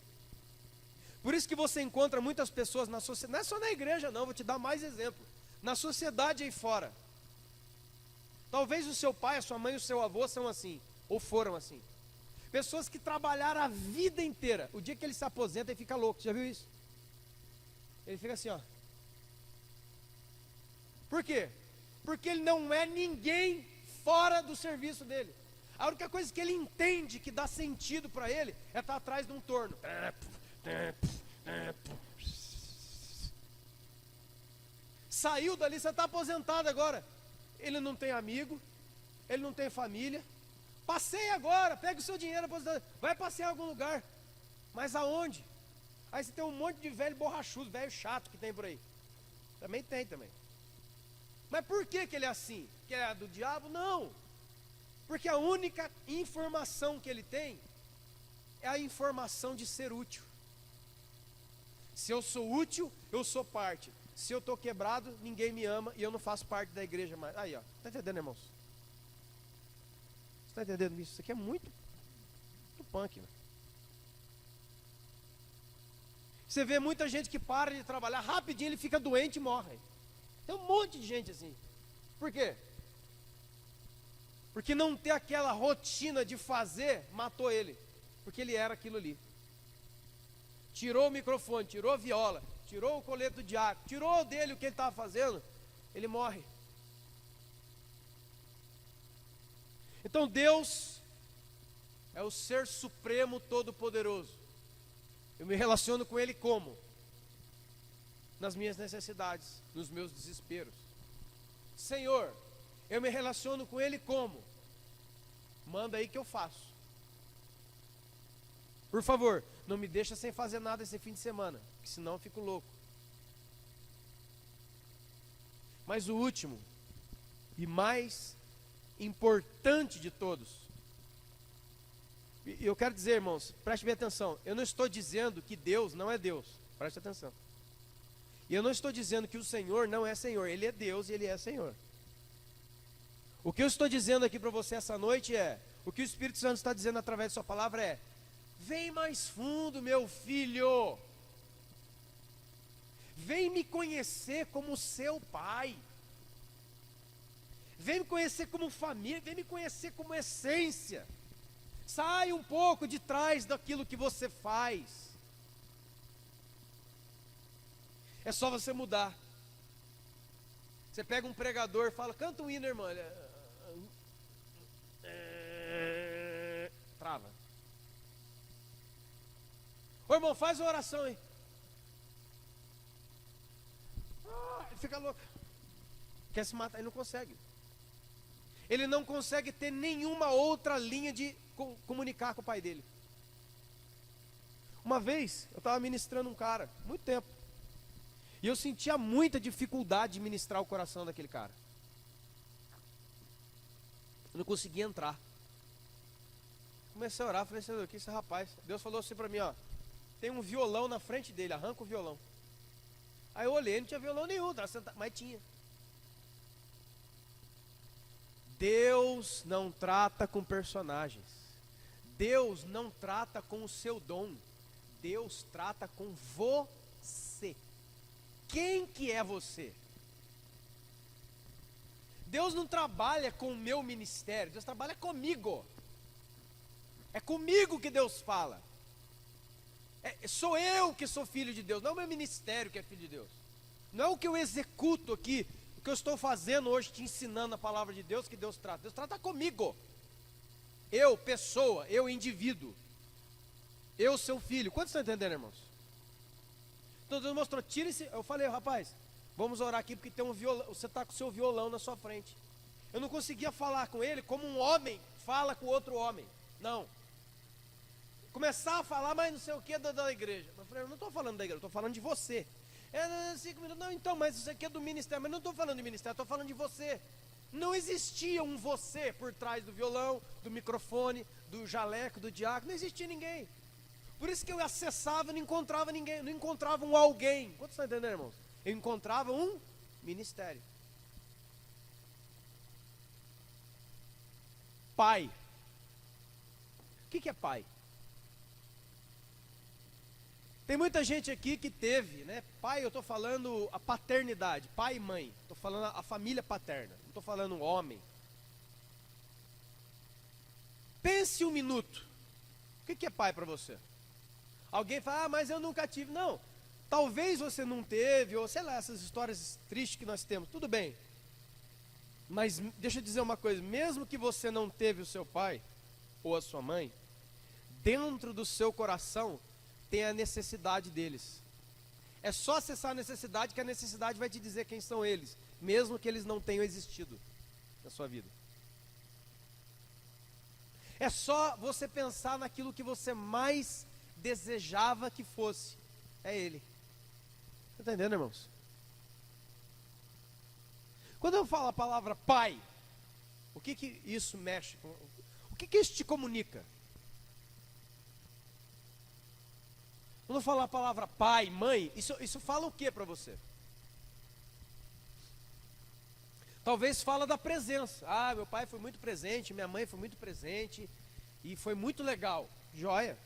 Speaker 1: Por isso que você encontra muitas pessoas na sociedade, não é só na igreja não, vou te dar mais exemplo. Na sociedade aí fora, Talvez o seu pai, a sua mãe e o seu avô são assim, ou foram assim. Pessoas que trabalharam a vida inteira. O dia que ele se aposenta, ele fica louco. Já viu isso? Ele fica assim, ó. Por quê? Porque ele não é ninguém fora do serviço dele. A única coisa que ele entende que dá sentido para ele é estar atrás de um torno. Saiu dali, você está aposentado agora. Ele não tem amigo, ele não tem família. Passeia agora, pega o seu dinheiro, vai passear em algum lugar. Mas aonde? Aí você tem um monte de velho borrachudo, velho chato que tem por aí. Também tem também. Mas por que ele é assim? Que é do diabo? Não. Porque a única informação que ele tem é a informação de ser útil. Se eu sou útil, eu sou parte. Se eu estou quebrado, ninguém me ama e eu não faço parte da igreja mais. Aí, ó. Está entendendo, irmãos? Você está entendendo isso? Isso aqui é muito punk, né? Você vê muita gente que para de trabalhar, rapidinho ele fica doente e morre. Tem um monte de gente assim. Por quê? Porque não ter aquela rotina de fazer, matou ele. Porque ele era aquilo ali. Tirou o microfone, tirou a viola, tirou o colete do diácono, tirou dele o que ele estava fazendo, ele morre. Então Deus é o ser supremo todo-poderoso. Eu me relaciono com Ele como? Nas minhas necessidades, nos meus desesperos. Senhor, eu me relaciono com Ele como? Manda aí que eu faço. Por favor, não me deixa sem fazer nada esse fim de semana, porque senão eu fico louco. Mas o último e mais importante de todos, e eu quero dizer, irmãos, preste bem atenção, eu não estou dizendo que Deus não é Deus, preste atenção. E eu não estou dizendo que o Senhor não é Senhor, Ele é Deus e Ele é Senhor. O que eu estou dizendo aqui para você essa noite é, o que o Espírito Santo está dizendo através de sua palavra é, vem mais fundo, meu filho, vem me conhecer como seu pai, vem me conhecer como família, vem me conhecer como essência. Sai um pouco de trás daquilo que você faz. É só você mudar. Você pega um pregador e fala, canta um hino, irmão. Ele, trava. Ô irmão, faz uma oração aí. Ele fica louco. Quer se matar, ele não consegue. Ele não consegue ter nenhuma outra linha de comunicar com o pai dele. Uma vez, eu estava ministrando um cara, muito tempo, e eu sentia muita dificuldade de ministrar o coração daquele cara. Eu não conseguia entrar. Comecei a orar, falei, Senhor, o que é esse rapaz? Deus falou assim para mim, ó, tem um violão na frente dele, arranca o violão. Aí eu olhei, não tinha violão nenhum, estava sentado, mas tinha. Deus não trata com personagens. Deus não trata com o seu dom. Deus trata com você. Quem que é você? Deus não trabalha com o meu ministério, Deus trabalha comigo. É comigo que Deus fala. Sou eu que sou filho de Deus, não é o meu ministério que é filho de Deus. Não é o que eu executo aqui, o que eu estou fazendo hoje, te ensinando a palavra de Deus, que Deus trata. Deus trata comigo. Eu, pessoa, eu, indivíduo. Eu, seu filho. Quantos estão entendendo, irmãos? Então Deus mostrou, tira esse. Eu falei, rapaz, vamos orar aqui porque tem um violão. Você está com o seu violão na sua frente. Eu não conseguia falar com ele como um homem fala com outro homem. Não. Começar a falar, mas não sei o que da igreja. Eu falei, eu não estou falando da igreja, eu estou falando de você. 5 minutos, não, então, mas isso aqui é do ministério. Mas não estou falando de ministério, estou falando de você. Não existia um você por trás do violão, do microfone, do jaleco, do diácono, não existia ninguém. Por isso que eu acessava e não encontrava ninguém, não encontrava um alguém. Quantos estão entendendo, irmãos? Eu encontrava um ministério. Pai. O que é pai? Tem muita gente aqui que teve, né? Pai, eu estou falando a paternidade, pai e mãe. Estou falando a família paterna, não estou falando homem. Pense um minuto. O que é pai para você? Alguém fala, mas eu nunca tive. Não, talvez você não teve, ou sei lá, essas histórias tristes que nós temos, tudo bem. Mas deixa eu dizer uma coisa, mesmo que você não teve o seu pai, ou a sua mãe, dentro do seu coração tem a necessidade deles. É só acessar a necessidade que a necessidade vai te dizer quem são eles, mesmo que eles não tenham existido na sua vida. É só você pensar naquilo que você mais desejava que fosse. É ele. Está entendendo, irmãos? Quando eu falo a palavra pai, o que isso mexe com... O que isso te comunica? Quando eu falo a palavra pai, mãe, isso fala o que para você? Talvez fala da presença. Ah, meu pai foi muito presente, minha mãe foi muito presente, e foi muito legal. Joia.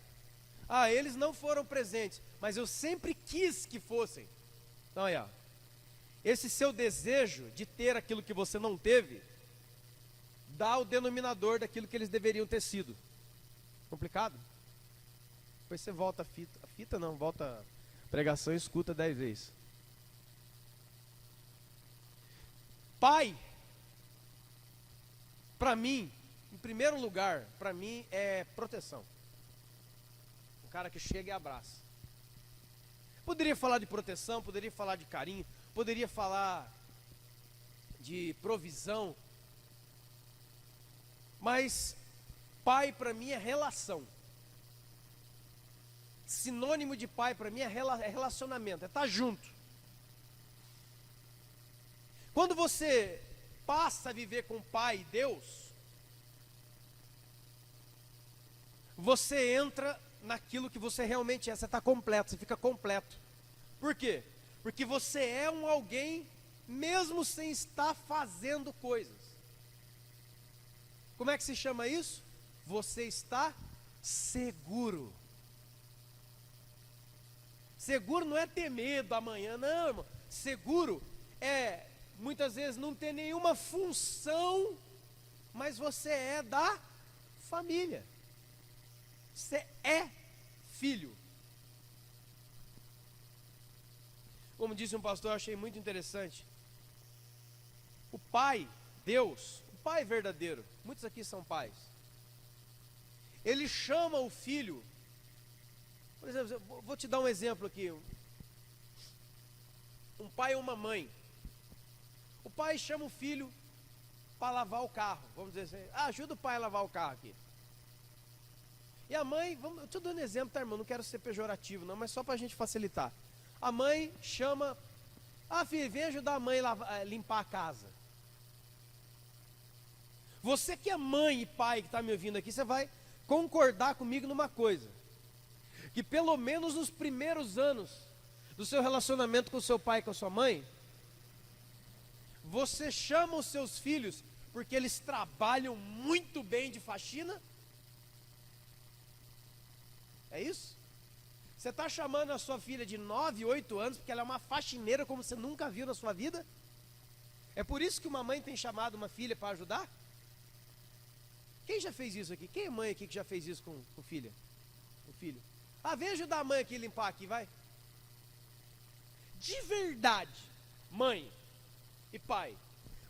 Speaker 1: Ah, eles não foram presentes, mas eu sempre quis que fossem. Então aí, ó. Esse seu desejo de ter aquilo que você não teve, dá o denominador daquilo que eles deveriam ter sido. Complicado? Depois você volta a fita. A fita não, volta a pregação e escuta 10 vezes. Pai, para mim, em primeiro lugar, para mim é proteção. O cara que chega e abraça. Poderia falar de proteção, poderia falar de carinho, poderia falar de provisão, mas pai para mim é relação. Sinônimo de pai para mim é relacionamento, é estar junto. Quando você passa a viver com o Pai e Deus, você entra naquilo que você realmente é, você está completo, você fica completo. Por quê? Porque você é um alguém, mesmo sem estar fazendo coisas. Como é que se chama isso? Você está seguro. Seguro não é ter medo amanhã, não, irmão. Seguro é, muitas vezes, não ter nenhuma função, mas você é da família. Você é filho. Como disse um pastor, eu achei muito interessante. O pai, Deus, o pai verdadeiro, muitos aqui são pais. Ele chama o filho. Por exemplo, vou te dar um exemplo aqui. Um pai ou uma mãe. O pai chama o filho para lavar o carro. Vamos dizer assim, ajuda o pai a lavar o carro aqui. E a mãe, eu estou dando exemplo, tá, irmão? Não quero ser pejorativo, não, mas só para a gente facilitar. A mãe chama, filho, vem ajudar a mãe a limpar a casa. Você que é mãe e pai que está me ouvindo aqui, você vai concordar comigo numa coisa. Que pelo menos nos primeiros anos do seu relacionamento com o seu pai e com a sua mãe, você chama os seus filhos porque eles trabalham muito bem de faxina? É isso? Você está chamando a sua filha de 9, 8 anos porque ela é uma faxineira como você nunca viu na sua vida? É por isso que uma mãe tem chamado uma filha para ajudar? Quem já fez isso aqui? Quem é mãe aqui que já fez isso com filha? Com filho? Vem ajudar a mãe aqui a limpar aqui, vai. De verdade, mãe e pai,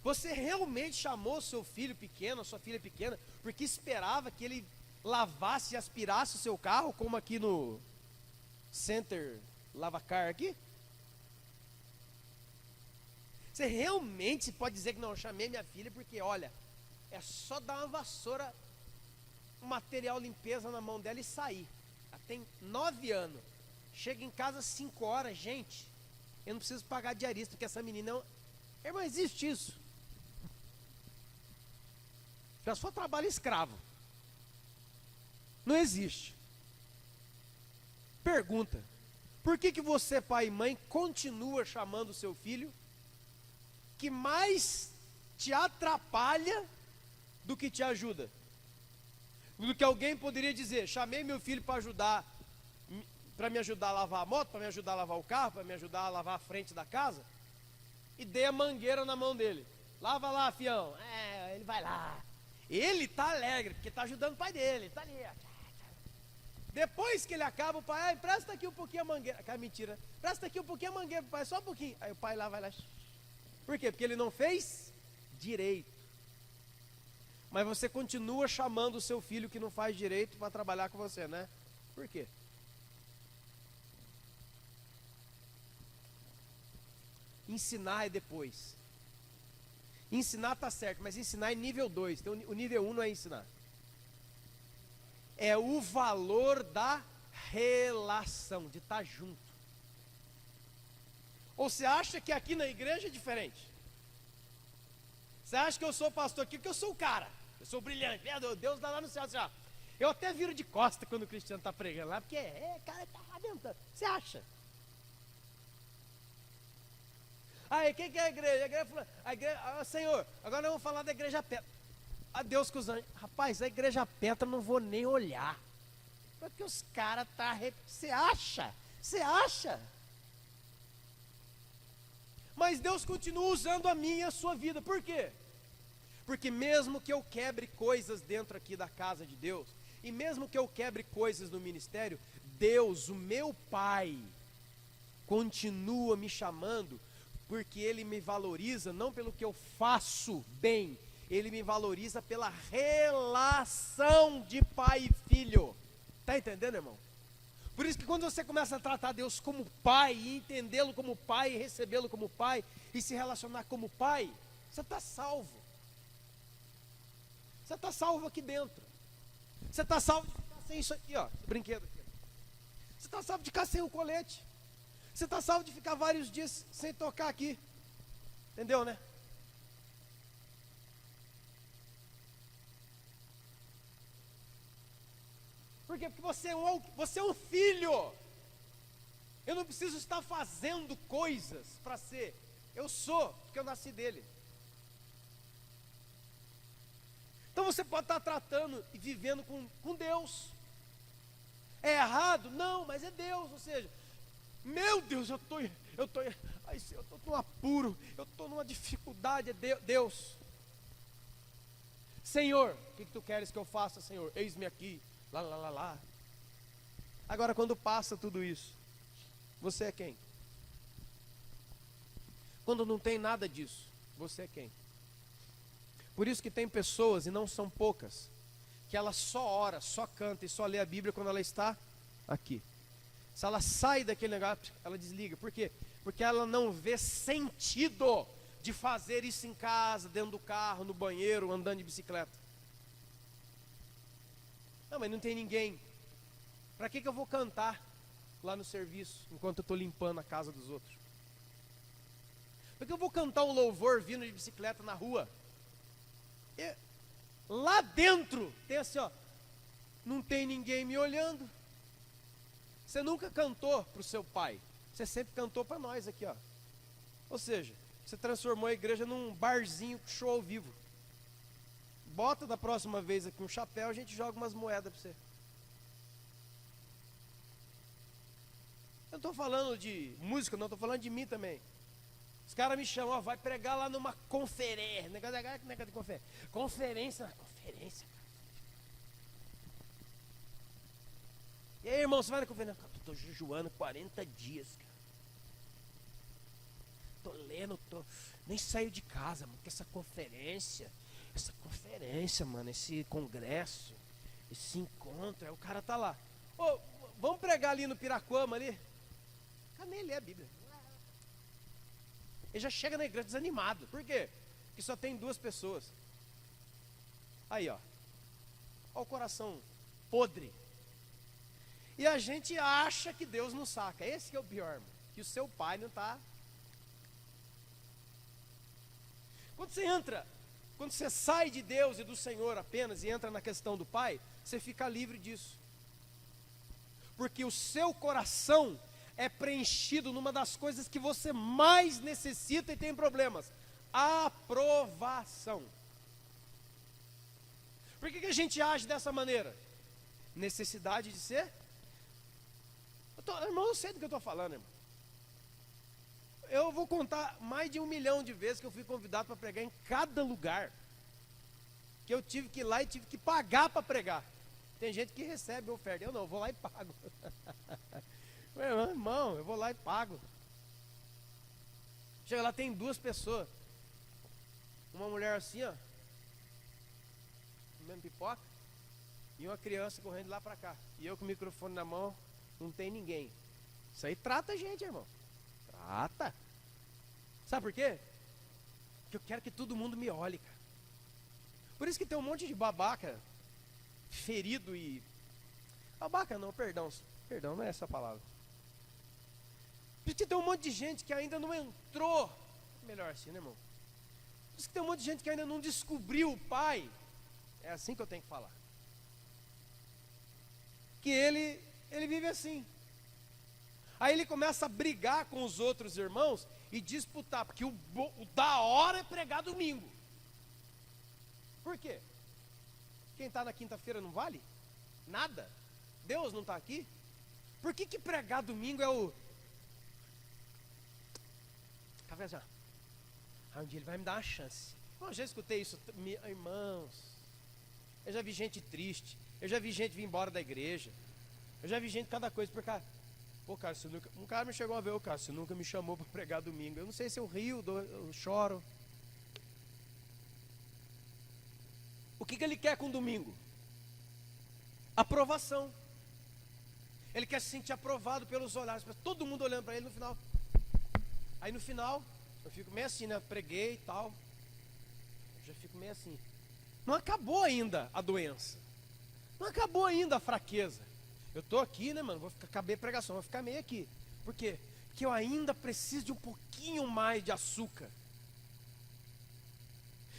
Speaker 1: você realmente chamou seu filho pequeno, a sua filha pequena, porque esperava que ele lavasse e aspirasse o seu carro, como aqui no Center Lavacar aqui? Você realmente pode dizer que não, eu chamei minha filha porque, olha, é só dar uma vassoura, um material limpeza na mão dela e sair. Ela tem 9 anos, chega em casa às 5 horas, gente, eu não preciso pagar diarista, porque essa menina, irmão, existe isso. Já só trabalho escravo. Não existe. Pergunta: por que você, pai e mãe, continua chamando o seu filho que mais te atrapalha do que te ajuda? Do que alguém poderia dizer, chamei meu filho para ajudar, para me ajudar a lavar a moto, para me ajudar a lavar o carro, para me ajudar a lavar a frente da casa, e dei a mangueira na mão dele. Lava lá, fião. Ele vai lá. Ele está alegre, porque está ajudando o pai dele, está ali. Depois que ele acaba, o pai, empresta aqui um pouquinho a mangueira. Cara, mentira. Empresta aqui um pouquinho a mangueira, pai, só um pouquinho. Aí o pai lá vai lá. Por quê? Porque ele não fez direito. Mas você continua chamando o seu filho que não faz direito para trabalhar com você, né? Por quê? Ensinar é depois. Ensinar tá certo, mas ensinar é nível 2. Então o nível 1 não é ensinar. É o valor da relação, de estar junto. Ou você acha que aqui na igreja é diferente? Você acha que eu sou pastor aqui, que eu sou o cara? Eu sou brilhante. Deus dá lá no céu assim, ó. Eu até viro de costa quando o Cristiano está pregando lá, porque cara, tá arrebentando. Você acha? Aí, quem que é a igreja? A igreja, Senhor, agora nós vamos falar da igreja Petra. A Deus com os anjos. Rapaz, a igreja Petra não vou nem olhar. Porque os caras tá. Você acha? Você acha? Mas Deus continua usando a minha e a sua vida. Por quê? Porque mesmo que eu quebre coisas dentro aqui da casa de Deus, e mesmo que eu quebre coisas no ministério, Deus, o meu Pai, continua me chamando, porque Ele me valoriza não pelo que eu faço bem, Ele me valoriza pela relação de pai e filho. Está entendendo, irmão? Por isso que quando você começa a tratar Deus como pai, e entendê-lo como pai, e recebê-lo como pai, e se relacionar como pai, você está salvo. Você está salvo aqui dentro. Você está salvo de ficar sem isso aqui, ó, esse brinquedo aqui. Você está salvo de ficar sem o colete. Você está salvo de ficar vários dias sem tocar aqui. Entendeu, né? Por quê? Porque você é um filho. Eu não preciso estar fazendo coisas para ser. Eu sou, porque eu nasci dele. Então você pode estar tratando e vivendo com Deus. É errado? Não, mas é Deus. Ou seja, meu Deus, eu estou num apuro, eu estou numa dificuldade. É Deus. Senhor, o que tu queres que eu faça, Senhor? Eis-me aqui. Lá. Agora, quando passa tudo isso, você é quem? Quando não tem nada disso, você é quem? Por isso que tem pessoas, e não são poucas, que ela só ora, só canta e só lê a Bíblia quando ela está aqui. Se ela sai daquele negócio, ela desliga. Por quê? Porque ela não vê sentido de fazer isso em casa, dentro do carro, no banheiro, andando de bicicleta. Não, mas não tem ninguém. Para que eu vou cantar lá no serviço, enquanto eu estou limpando a casa dos outros? Para que eu vou cantar um louvor vindo de bicicleta na rua? Lá dentro tem assim, ó, não tem ninguém me olhando. Você nunca cantou para o seu pai, você sempre cantou para nós aqui, ó. Ou seja, você transformou a igreja num barzinho com show ao vivo. Bota da próxima vez aqui um chapéu, a gente joga umas moedas para você. Eu não estou falando de música, não, estou falando de mim também. Os caras me chamam, ó, vai pregar lá numa conferência. Negócio de conferência. Conferência. E aí, irmão, você vai na conferência? Eu estou jejuando 40 dias, cara. Estou lendo, nem saio de casa, mano, porque essa conferência, mano, esse congresso, esse encontro, aí o cara tá lá. Ô, vamos pregar ali no Piraquama ali? O cara nem lê a Bíblia. Ele já chega na igreja desanimado. Por quê? Porque só tem 2 pessoas. Aí, ó. Olha o coração podre. E a gente acha que Deus não saca. Esse que é o pior, irmão. Que o seu pai não está. Quando você sai de Deus e do Senhor apenas e entra na questão do pai, você fica livre disso. Porque o seu coração é preenchido numa das coisas que você mais necessita e tem problemas: aprovação. Por que a gente age dessa maneira? Necessidade de ser? Irmão, eu sei do que eu estou falando, irmão. Eu vou contar mais de 1 milhão de vezes que eu fui convidado para pregar em cada lugar. que eu tive que ir lá e tive que pagar para pregar. Tem gente que recebe oferta, eu não, eu vou lá e pago. Meu irmão, eu vou lá e pago. Chega lá, tem duas pessoas. Uma mulher assim, ó, comendo pipoca, e uma criança correndo lá para cá. E eu com o microfone na mão, não tem ninguém. Isso aí trata a gente, irmão. Trata. Sabe por quê? Porque eu quero que todo mundo me olhe, cara. Por isso que tem um monte de babaca ferido e... Babaca não, perdão. Perdão, não é essa a palavra. Por isso que tem um monte de gente que ainda não entrou. Melhor assim, né, irmão? Por isso que tem um monte de gente que ainda não descobriu o Pai. É assim que eu tenho que falar. Que ele vive assim. Aí ele começa a brigar com os outros irmãos e disputar, porque o da hora é pregar domingo. Por quê? Quem está na quinta-feira não vale? Nada? Deus não está aqui? Por que pregar domingo é o... Café, um dia ele vai me dar uma chance. Eu já escutei isso, irmãos. Eu já vi gente triste. Eu já vi gente vir embora da igreja. Eu já vi gente cada coisa por cá. Pô, cara, você nunca... um cara me chegou a ver, cara, você nunca me chamou para pregar domingo. Eu não sei se eu rio, eu choro. O que ele quer com domingo? Aprovação. Ele quer se sentir aprovado pelos olhares. Todo mundo olhando para ele no final. Aí no final, eu fico meio assim, né? Preguei e tal. Eu já fico meio assim. Não acabou ainda a doença. Não acabou ainda a fraqueza. Eu estou aqui, né, mano? Acabei a pregação, vou ficar meio aqui. Por quê? Porque eu ainda preciso de um pouquinho mais de açúcar.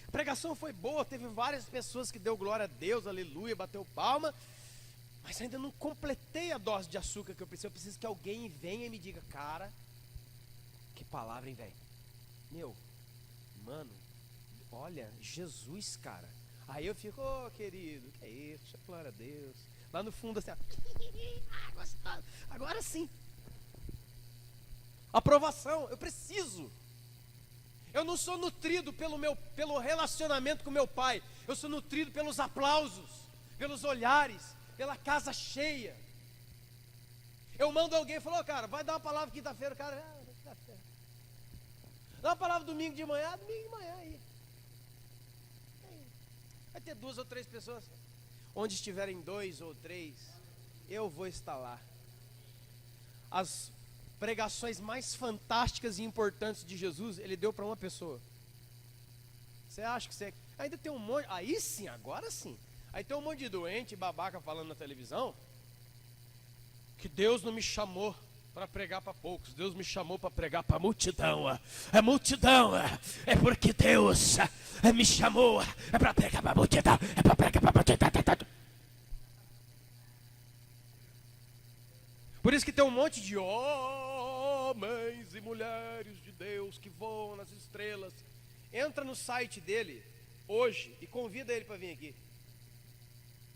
Speaker 1: A pregação foi boa, teve várias pessoas que deu glória a Deus, aleluia, bateu palma. Mas ainda não completei a dose de açúcar que eu preciso. Eu preciso que alguém venha e me diga, cara, que palavra, hein, velho? Meu, mano, olha, Jesus, cara. Aí eu fico, ô querido, que é isso? Glória a Deus. Lá no fundo assim, gostoso. Agora sim. Aprovação, eu preciso. Eu não sou nutrido pelo relacionamento com meu pai. Eu sou nutrido pelos aplausos, pelos olhares, pela casa cheia. Eu mando alguém e falo, cara, vai dar uma palavra quinta-feira, o cara, quinta-feira. Dá uma palavra domingo de manhã aí. Vai ter 2 ou 3 pessoas. Onde estiverem 2 ou 3, eu vou estar lá. As pregações mais fantásticas e importantes de Jesus, ele deu para uma pessoa. Você acha que você... Ainda tem um monte... Aí sim, agora sim. Aí tem um monte de doente, babaca falando na televisão, que Deus não me chamou para pregar para poucos. Deus me chamou para pregar para a multidão. É multidão. É porque Deus me chamou. É para pregar para a multidão. É para pregar para a multidão. Por isso que tem um monte de homens e mulheres de Deus que voam nas estrelas. Entra no site dele hoje e convida ele para vir aqui.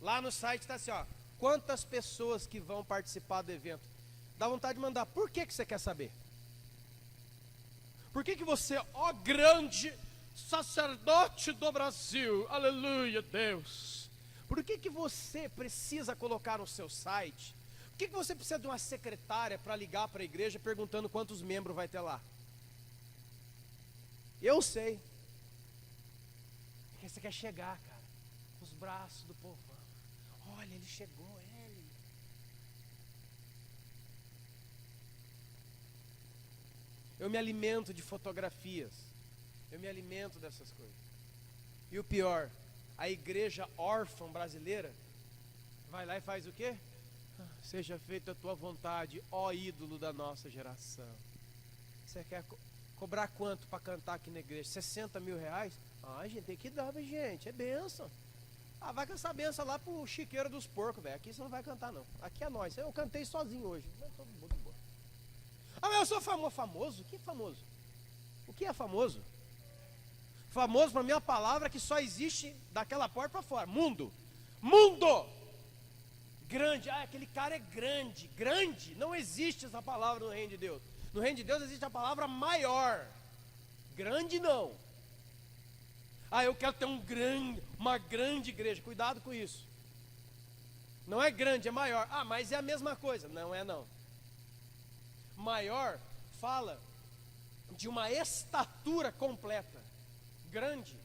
Speaker 1: Lá no site está assim, ó, quantas pessoas que vão participar do evento. Dá vontade de mandar. Por que você quer saber? Por que você, ó grande sacerdote do Brasil, aleluia, Deus, por que você precisa colocar no seu site? Por que você precisa de uma secretária para ligar para a igreja perguntando quantos membros vai ter lá? Eu sei. Porque você quer chegar, cara, com os braços do povão. Olha, ele chegou, ele. Eu me alimento de fotografias. Eu me alimento dessas coisas. E o pior, a igreja órfã brasileira vai lá e faz o quê? Seja feita a tua vontade, ó ídolo da nossa geração. Você quer cobrar quanto para cantar aqui na igreja? 60 mil reais? Ah, gente, tem que dar, gente, é bênção. Ah, vai com essa benção lá pro chiqueiro dos porcos, velho. Aqui você não vai cantar, não. Aqui é nós. Eu cantei sozinho hoje. Todo mundo embora. Ah, mas eu sou famoso. Famoso? O que é famoso? O que é famoso? Famoso, para mim, é uma palavra que só existe daquela porta para fora. Mundo. Mundo! Grande. Ah, aquele cara é grande. Grande. Não existe essa palavra no reino de Deus. No reino de Deus existe a palavra maior. Grande não. Ah, eu quero ter uma grande igreja. Cuidado com isso. Não é grande, é maior. Ah, mas é a mesma coisa. Não é não. Maior fala de uma estatura completa. Grande.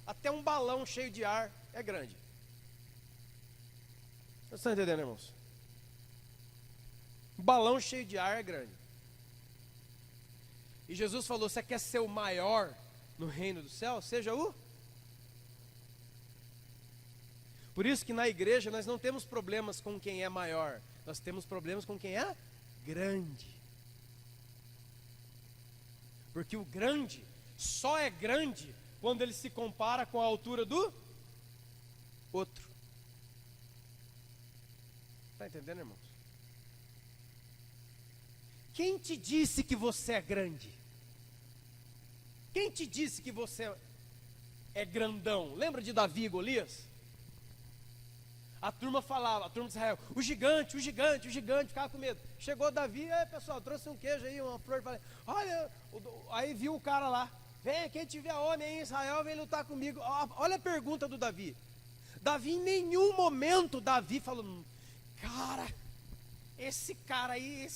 Speaker 1: Até um balão cheio de ar é grande. Vocês estão entendendo, irmãos? Um balão cheio de ar é grande. E Jesus falou: você quer ser o maior no reino do céu? Seja o... Por isso que na igreja nós não temos problemas com quem é maior. Nós temos problemas com quem é grande. Porque o grande só é grande quando ele se compara com a altura do outro. Está entendendo, irmãos? Quem te disse que você é grande? Quem te disse que você é grandão? Lembra de Davi e Golias? A turma falava, a turma de Israel: o gigante, o gigante, o gigante, ficava com medo. Chegou Davi: pessoal, trouxe um queijo aí, uma flor. Falei: olha, aí viu o cara lá: vem, quem tiver homem aí em Israel, vem lutar comigo. Olha a pergunta do Davi. Davi, em nenhum momento, Davi falou: cara, esse cara aí,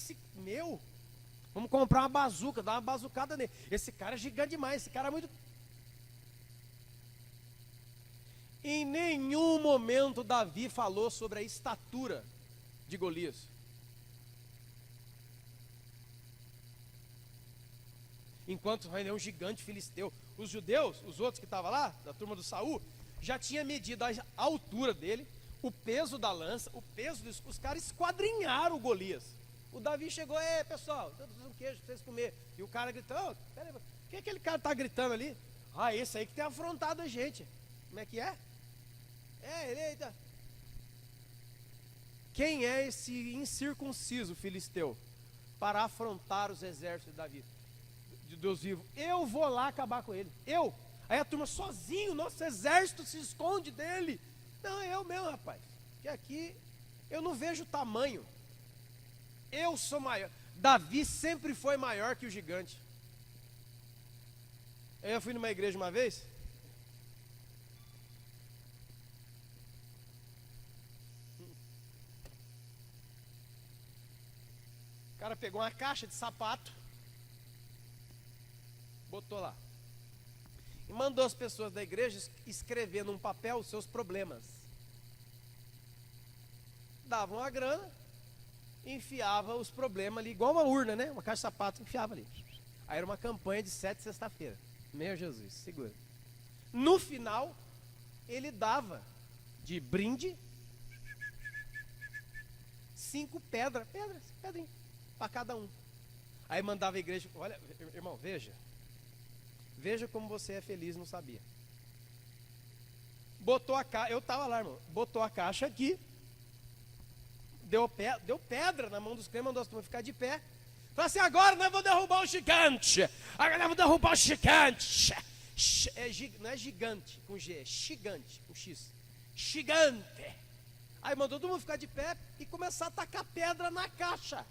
Speaker 1: vamos comprar uma bazuca, dar uma bazucada nele. Esse cara é gigante demais, esse cara é muito... Em nenhum momento Davi falou sobre a estatura de Golias. Enquanto ele é um gigante filisteu. Os judeus, os outros que estavam lá, da turma do Saul, já tinha medido a altura dele, o peso da lança, o peso dos... Os caras esquadrinharam o Golias. O Davi chegou: pessoal, dando um queijo para vocês comer. E o cara gritou: peraí, o que aquele cara está gritando ali? Ah, esse aí que tem afrontado a gente. Como é que é? Eita. Quem é esse incircunciso filisteu para afrontar os exércitos de Davi, de Deus vivo? Eu vou lá acabar com ele. Eu. Aí a turma: sozinho, nosso exército se esconde dele. Não, é eu mesmo, rapaz. Que aqui eu não vejo tamanho. Eu sou maior. Davi sempre foi maior que o gigante. Eu fui numa igreja uma vez. O cara pegou uma caixa de sapato, botou lá e mandou as pessoas da igreja escrever num papel os seus problemas. Davam a grana, enfiava os problemas ali, igual uma urna, né? Uma caixa de sapato, enfiava ali. Aí era uma campanha de 7 sexta-feira. Meu Jesus, segura. No final, ele dava de brinde 5 pedrinhas, para cada um. Aí mandava a igreja: olha, irmão, veja como você é feliz, não sabia. Botou a caixa, eu estava lá, irmão, botou a caixa aqui, deu pedra na mão dos crentes, mandou as turmas ficar de pé. Falou assim: agora nós vamos derrubar o gigante. Agora nós vamos derrubar o gigante. Não é gigante com G, é gigante com X. Gigante. Aí mandou todo mundo ficar de pé e começar a tacar pedra na caixa.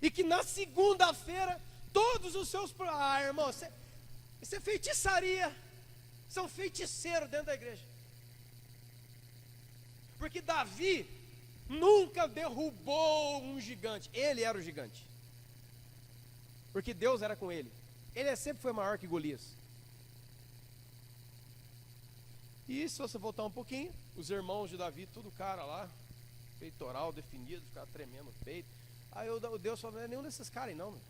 Speaker 1: E que na segunda-feira todos os seus... Ah, irmão, isso é feitiçaria. São feiticeiros dentro da igreja. Porque Davi nunca derrubou um gigante. Ele era o gigante. Porque Deus era com ele. Ele sempre foi maior que Golias. E se você voltar um pouquinho, os irmãos de Davi, tudo cara lá, peitoral definido, ficava tremendo o peito. Aí o Deus falou: não é nenhum desses caras aí não, meu.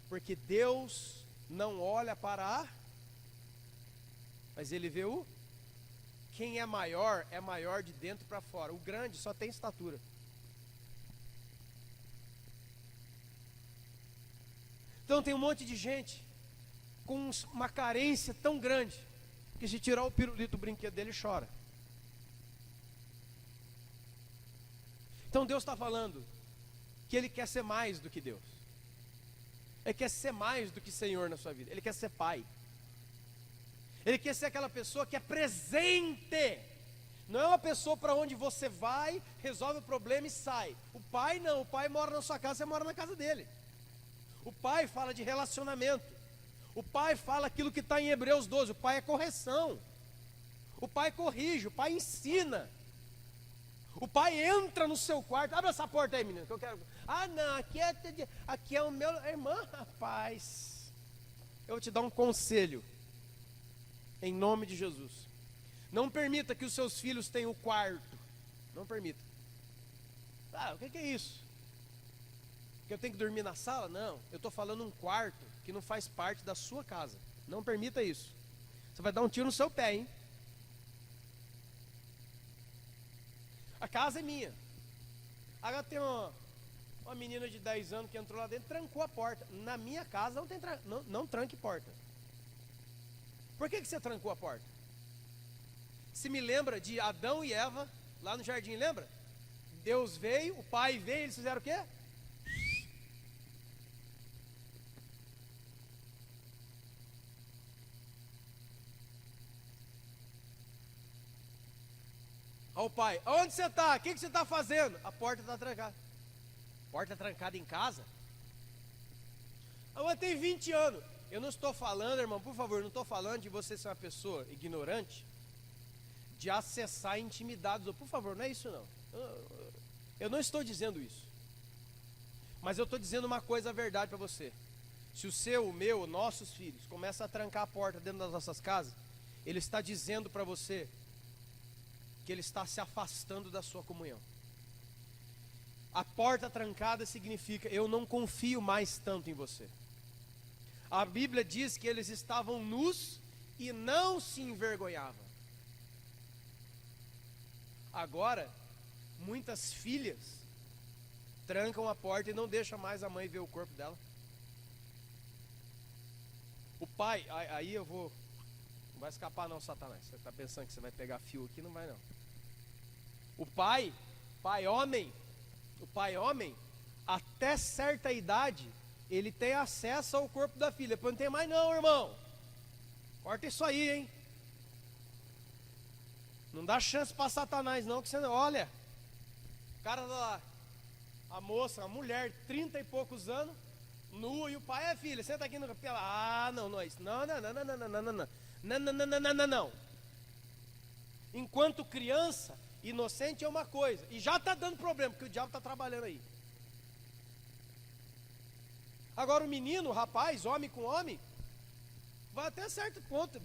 Speaker 1: Porque Deus não olha para a... Mas ele vê o... Quem é maior de dentro para fora. O grande só tem estatura. Então tem um monte de gente com uma carência tão grande que se tirar o pirulito do brinquedo dele, chora. Então Deus está falando que Ele quer ser mais do que Deus. Ele quer ser mais do que Senhor na sua vida. Ele quer ser Pai. Ele quer ser aquela pessoa que é presente. Não é uma pessoa para onde você vai, resolve o problema e sai. O Pai não, o Pai mora na sua casa, você mora na casa dele. O Pai fala de relacionamento. O pai fala aquilo que está em Hebreus 12, o pai é correção. O pai corrige, o pai ensina. O pai entra no seu quarto, abre essa porta aí, menino, que eu quero. Ah, não, aqui é o meu irmão, rapaz. Eu vou te dar um conselho, em nome de Jesus. Não permita que os seus filhos tenham o quarto. Não permita. Ah, o que é isso? Que eu tenho que dormir na sala? Não, eu estou falando um quarto que não faz parte da sua casa. Não permita isso. Você vai dar um tiro no seu pé, hein? A casa é minha. Agora tem uma menina de 10 anos que entrou lá dentro, trancou a porta. Na minha casa não tranque porta. Por que você trancou a porta? Se me lembra de Adão e Eva, lá no jardim, lembra? Deus veio, o pai veio, eles fizeram o quê? Ao pai, onde você está? O que você está fazendo? A porta está trancada. Porta trancada em casa? Mas tem 20 anos. Eu não estou falando, irmão, por favor, não estou falando de você ser uma pessoa ignorante, de acessar a intimidade. Por favor, não é isso não. Eu não estou dizendo isso. Mas eu estou dizendo uma coisa, a verdade para você. Se o seu, o meu, nossos filhos começam a trancar a porta dentro das nossas casas, ele está dizendo para você que ele está se afastando da sua comunhão. A porta trancada significa, eu não confio mais tanto em você. A Bíblia diz que eles estavam nus e não se envergonhavam. Agora, muitas filhas trancam a porta e não deixam mais a mãe ver o corpo dela. O pai, aí eu vou, não vai escapar não, Satanás. Você está pensando que você vai pegar fio aqui? Não vai não. O pai homem, até certa idade, ele tem acesso ao corpo da filha. Depois não tem mais não, irmão. Corta isso aí, hein? Não dá chance para Satanás não, que você não, olha, o cara lá, a moça, a mulher, 30 e poucos anos, nua, e o pai é filha, senta aqui no capela. Ah, não é isso. Não. Enquanto criança, inocente é uma coisa, e já está dando problema, porque o diabo está trabalhando aí. Agora o menino, o rapaz, homem com homem, vai até certo ponto,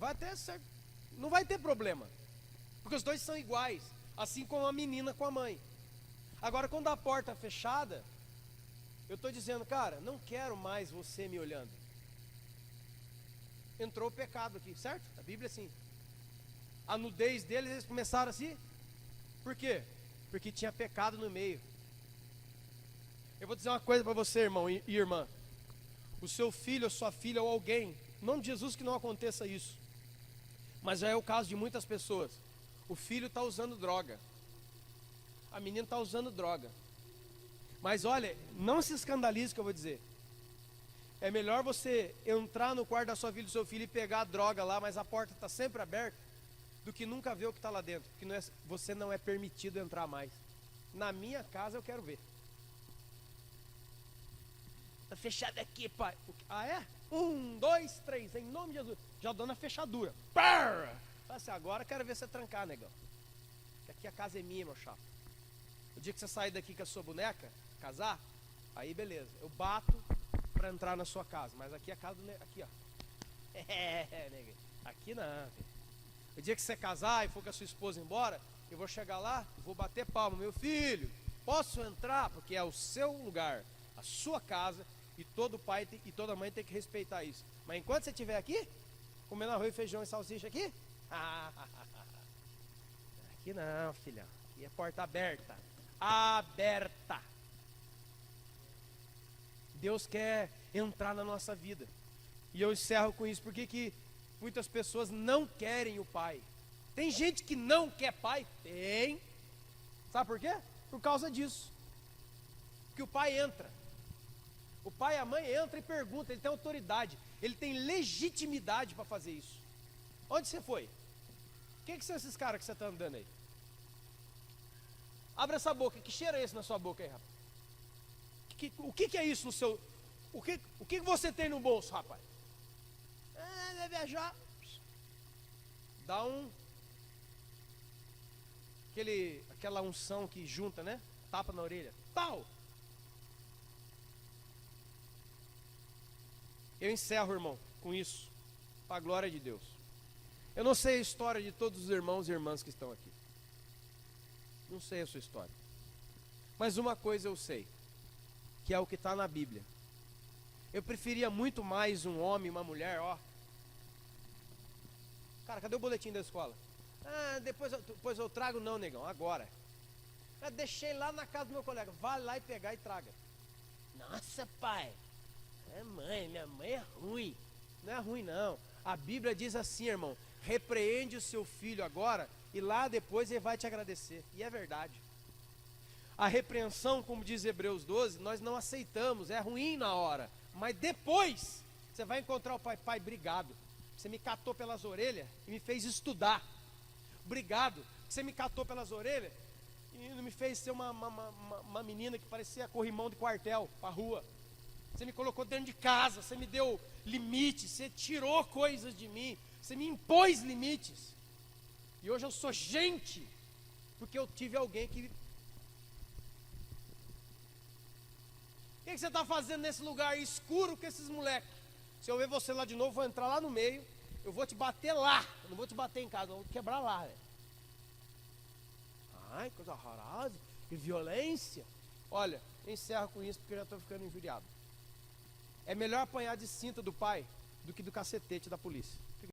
Speaker 1: não vai ter problema, porque os dois são iguais, assim como a menina com a mãe. Agora quando a porta é fechada, eu estou dizendo, cara, não quero mais você me olhando. Entrou o pecado aqui, certo? A Bíblia é assim. A nudez deles, eles começaram assim. Por quê? Porque tinha pecado no meio. Eu vou dizer uma coisa para você, irmão e irmã. O seu filho, a sua filha ou alguém, em nome de Jesus que não aconteça isso, mas já é o caso de muitas pessoas. O filho está usando droga, a menina está usando droga. Mas olha, não se escandalize que eu vou dizer. É melhor você entrar no quarto da sua filha e do seu filho e pegar a droga lá, mas a porta está sempre aberta, do que nunca ver o que está lá dentro, porque você não é permitido entrar mais. Na minha casa eu quero ver. Está fechado aqui, pai. Ah, é? 1, 2, 3, em nome de Jesus. Já dando a fechadura. Fala assim, agora eu quero ver você trancar, negão. Que aqui a casa é minha, meu chapa. O dia que você sair daqui com a sua boneca, casar, aí beleza. Eu bato para entrar na sua casa. Mas aqui é a casa do negão. Aqui, ó. Negão. Aqui não, filho. O dia que você casar e for com a sua esposa embora, eu vou chegar lá e vou bater palma. Meu filho, posso entrar? Porque é o seu lugar, a sua casa, e todo pai e toda mãe tem que respeitar isso. Mas enquanto você estiver aqui, comendo arroz, feijão e salsicha aqui, aqui não, filhão. Aqui é porta aberta. Aberta. Deus quer entrar na nossa vida. E eu encerro com isso. Por que muitas pessoas não querem o pai? Tem gente que não quer pai? Tem. Sabe por quê? Por causa disso. Porque o pai entra. O pai e a mãe entram e perguntam. Ele tem autoridade. Ele tem legitimidade para fazer isso. Onde você foi? O que são esses caras que você está andando aí? Abre essa boca. Que cheiro é esse na sua boca aí, rapaz? O que é isso no seu... O que você tem no bolso, rapaz? vai viajar. Dá aquela unção que junta, né? Tapa na orelha. Pau! Eu encerro, irmão, com isso, para a glória de Deus. Eu não sei a história de todos os irmãos e irmãs que estão aqui. Não sei a sua história. Mas uma coisa eu sei, que é o que está na Bíblia. Eu preferia muito mais um homem e uma mulher, ó. Cara, cadê o boletim da escola? Ah, depois eu trago, não, negão, agora. Eu deixei lá na casa do meu colega. Vai lá e pegar e traga. Nossa, pai. Minha mãe é ruim. Não é ruim, não. A Bíblia diz assim, irmão: repreende o seu filho agora e lá depois ele vai te agradecer. E é verdade. A repreensão, como diz Hebreus 12, nós não aceitamos, é ruim na hora. Mas depois, você vai encontrar o pai: pai, obrigado. Você me catou pelas orelhas e me fez estudar. Obrigado. Você me catou pelas orelhas e me fez ser uma menina que parecia corrimão de quartel para a rua. Você me colocou dentro de casa, você me deu limites, você tirou coisas de mim, você me impôs limites. E hoje eu sou gente, porque eu tive alguém que... O que você está fazendo nesse lugar escuro com esses moleques? Se eu ver você lá de novo, eu vou entrar lá no meio, eu vou te bater lá, eu não vou te bater em casa, eu vou te quebrar lá, velho. Ai, coisa horrorosa, que violência. Olha, eu encerro com isso porque eu já estou ficando injuriado. É melhor apanhar de cinta do pai do que do cacetete da polícia.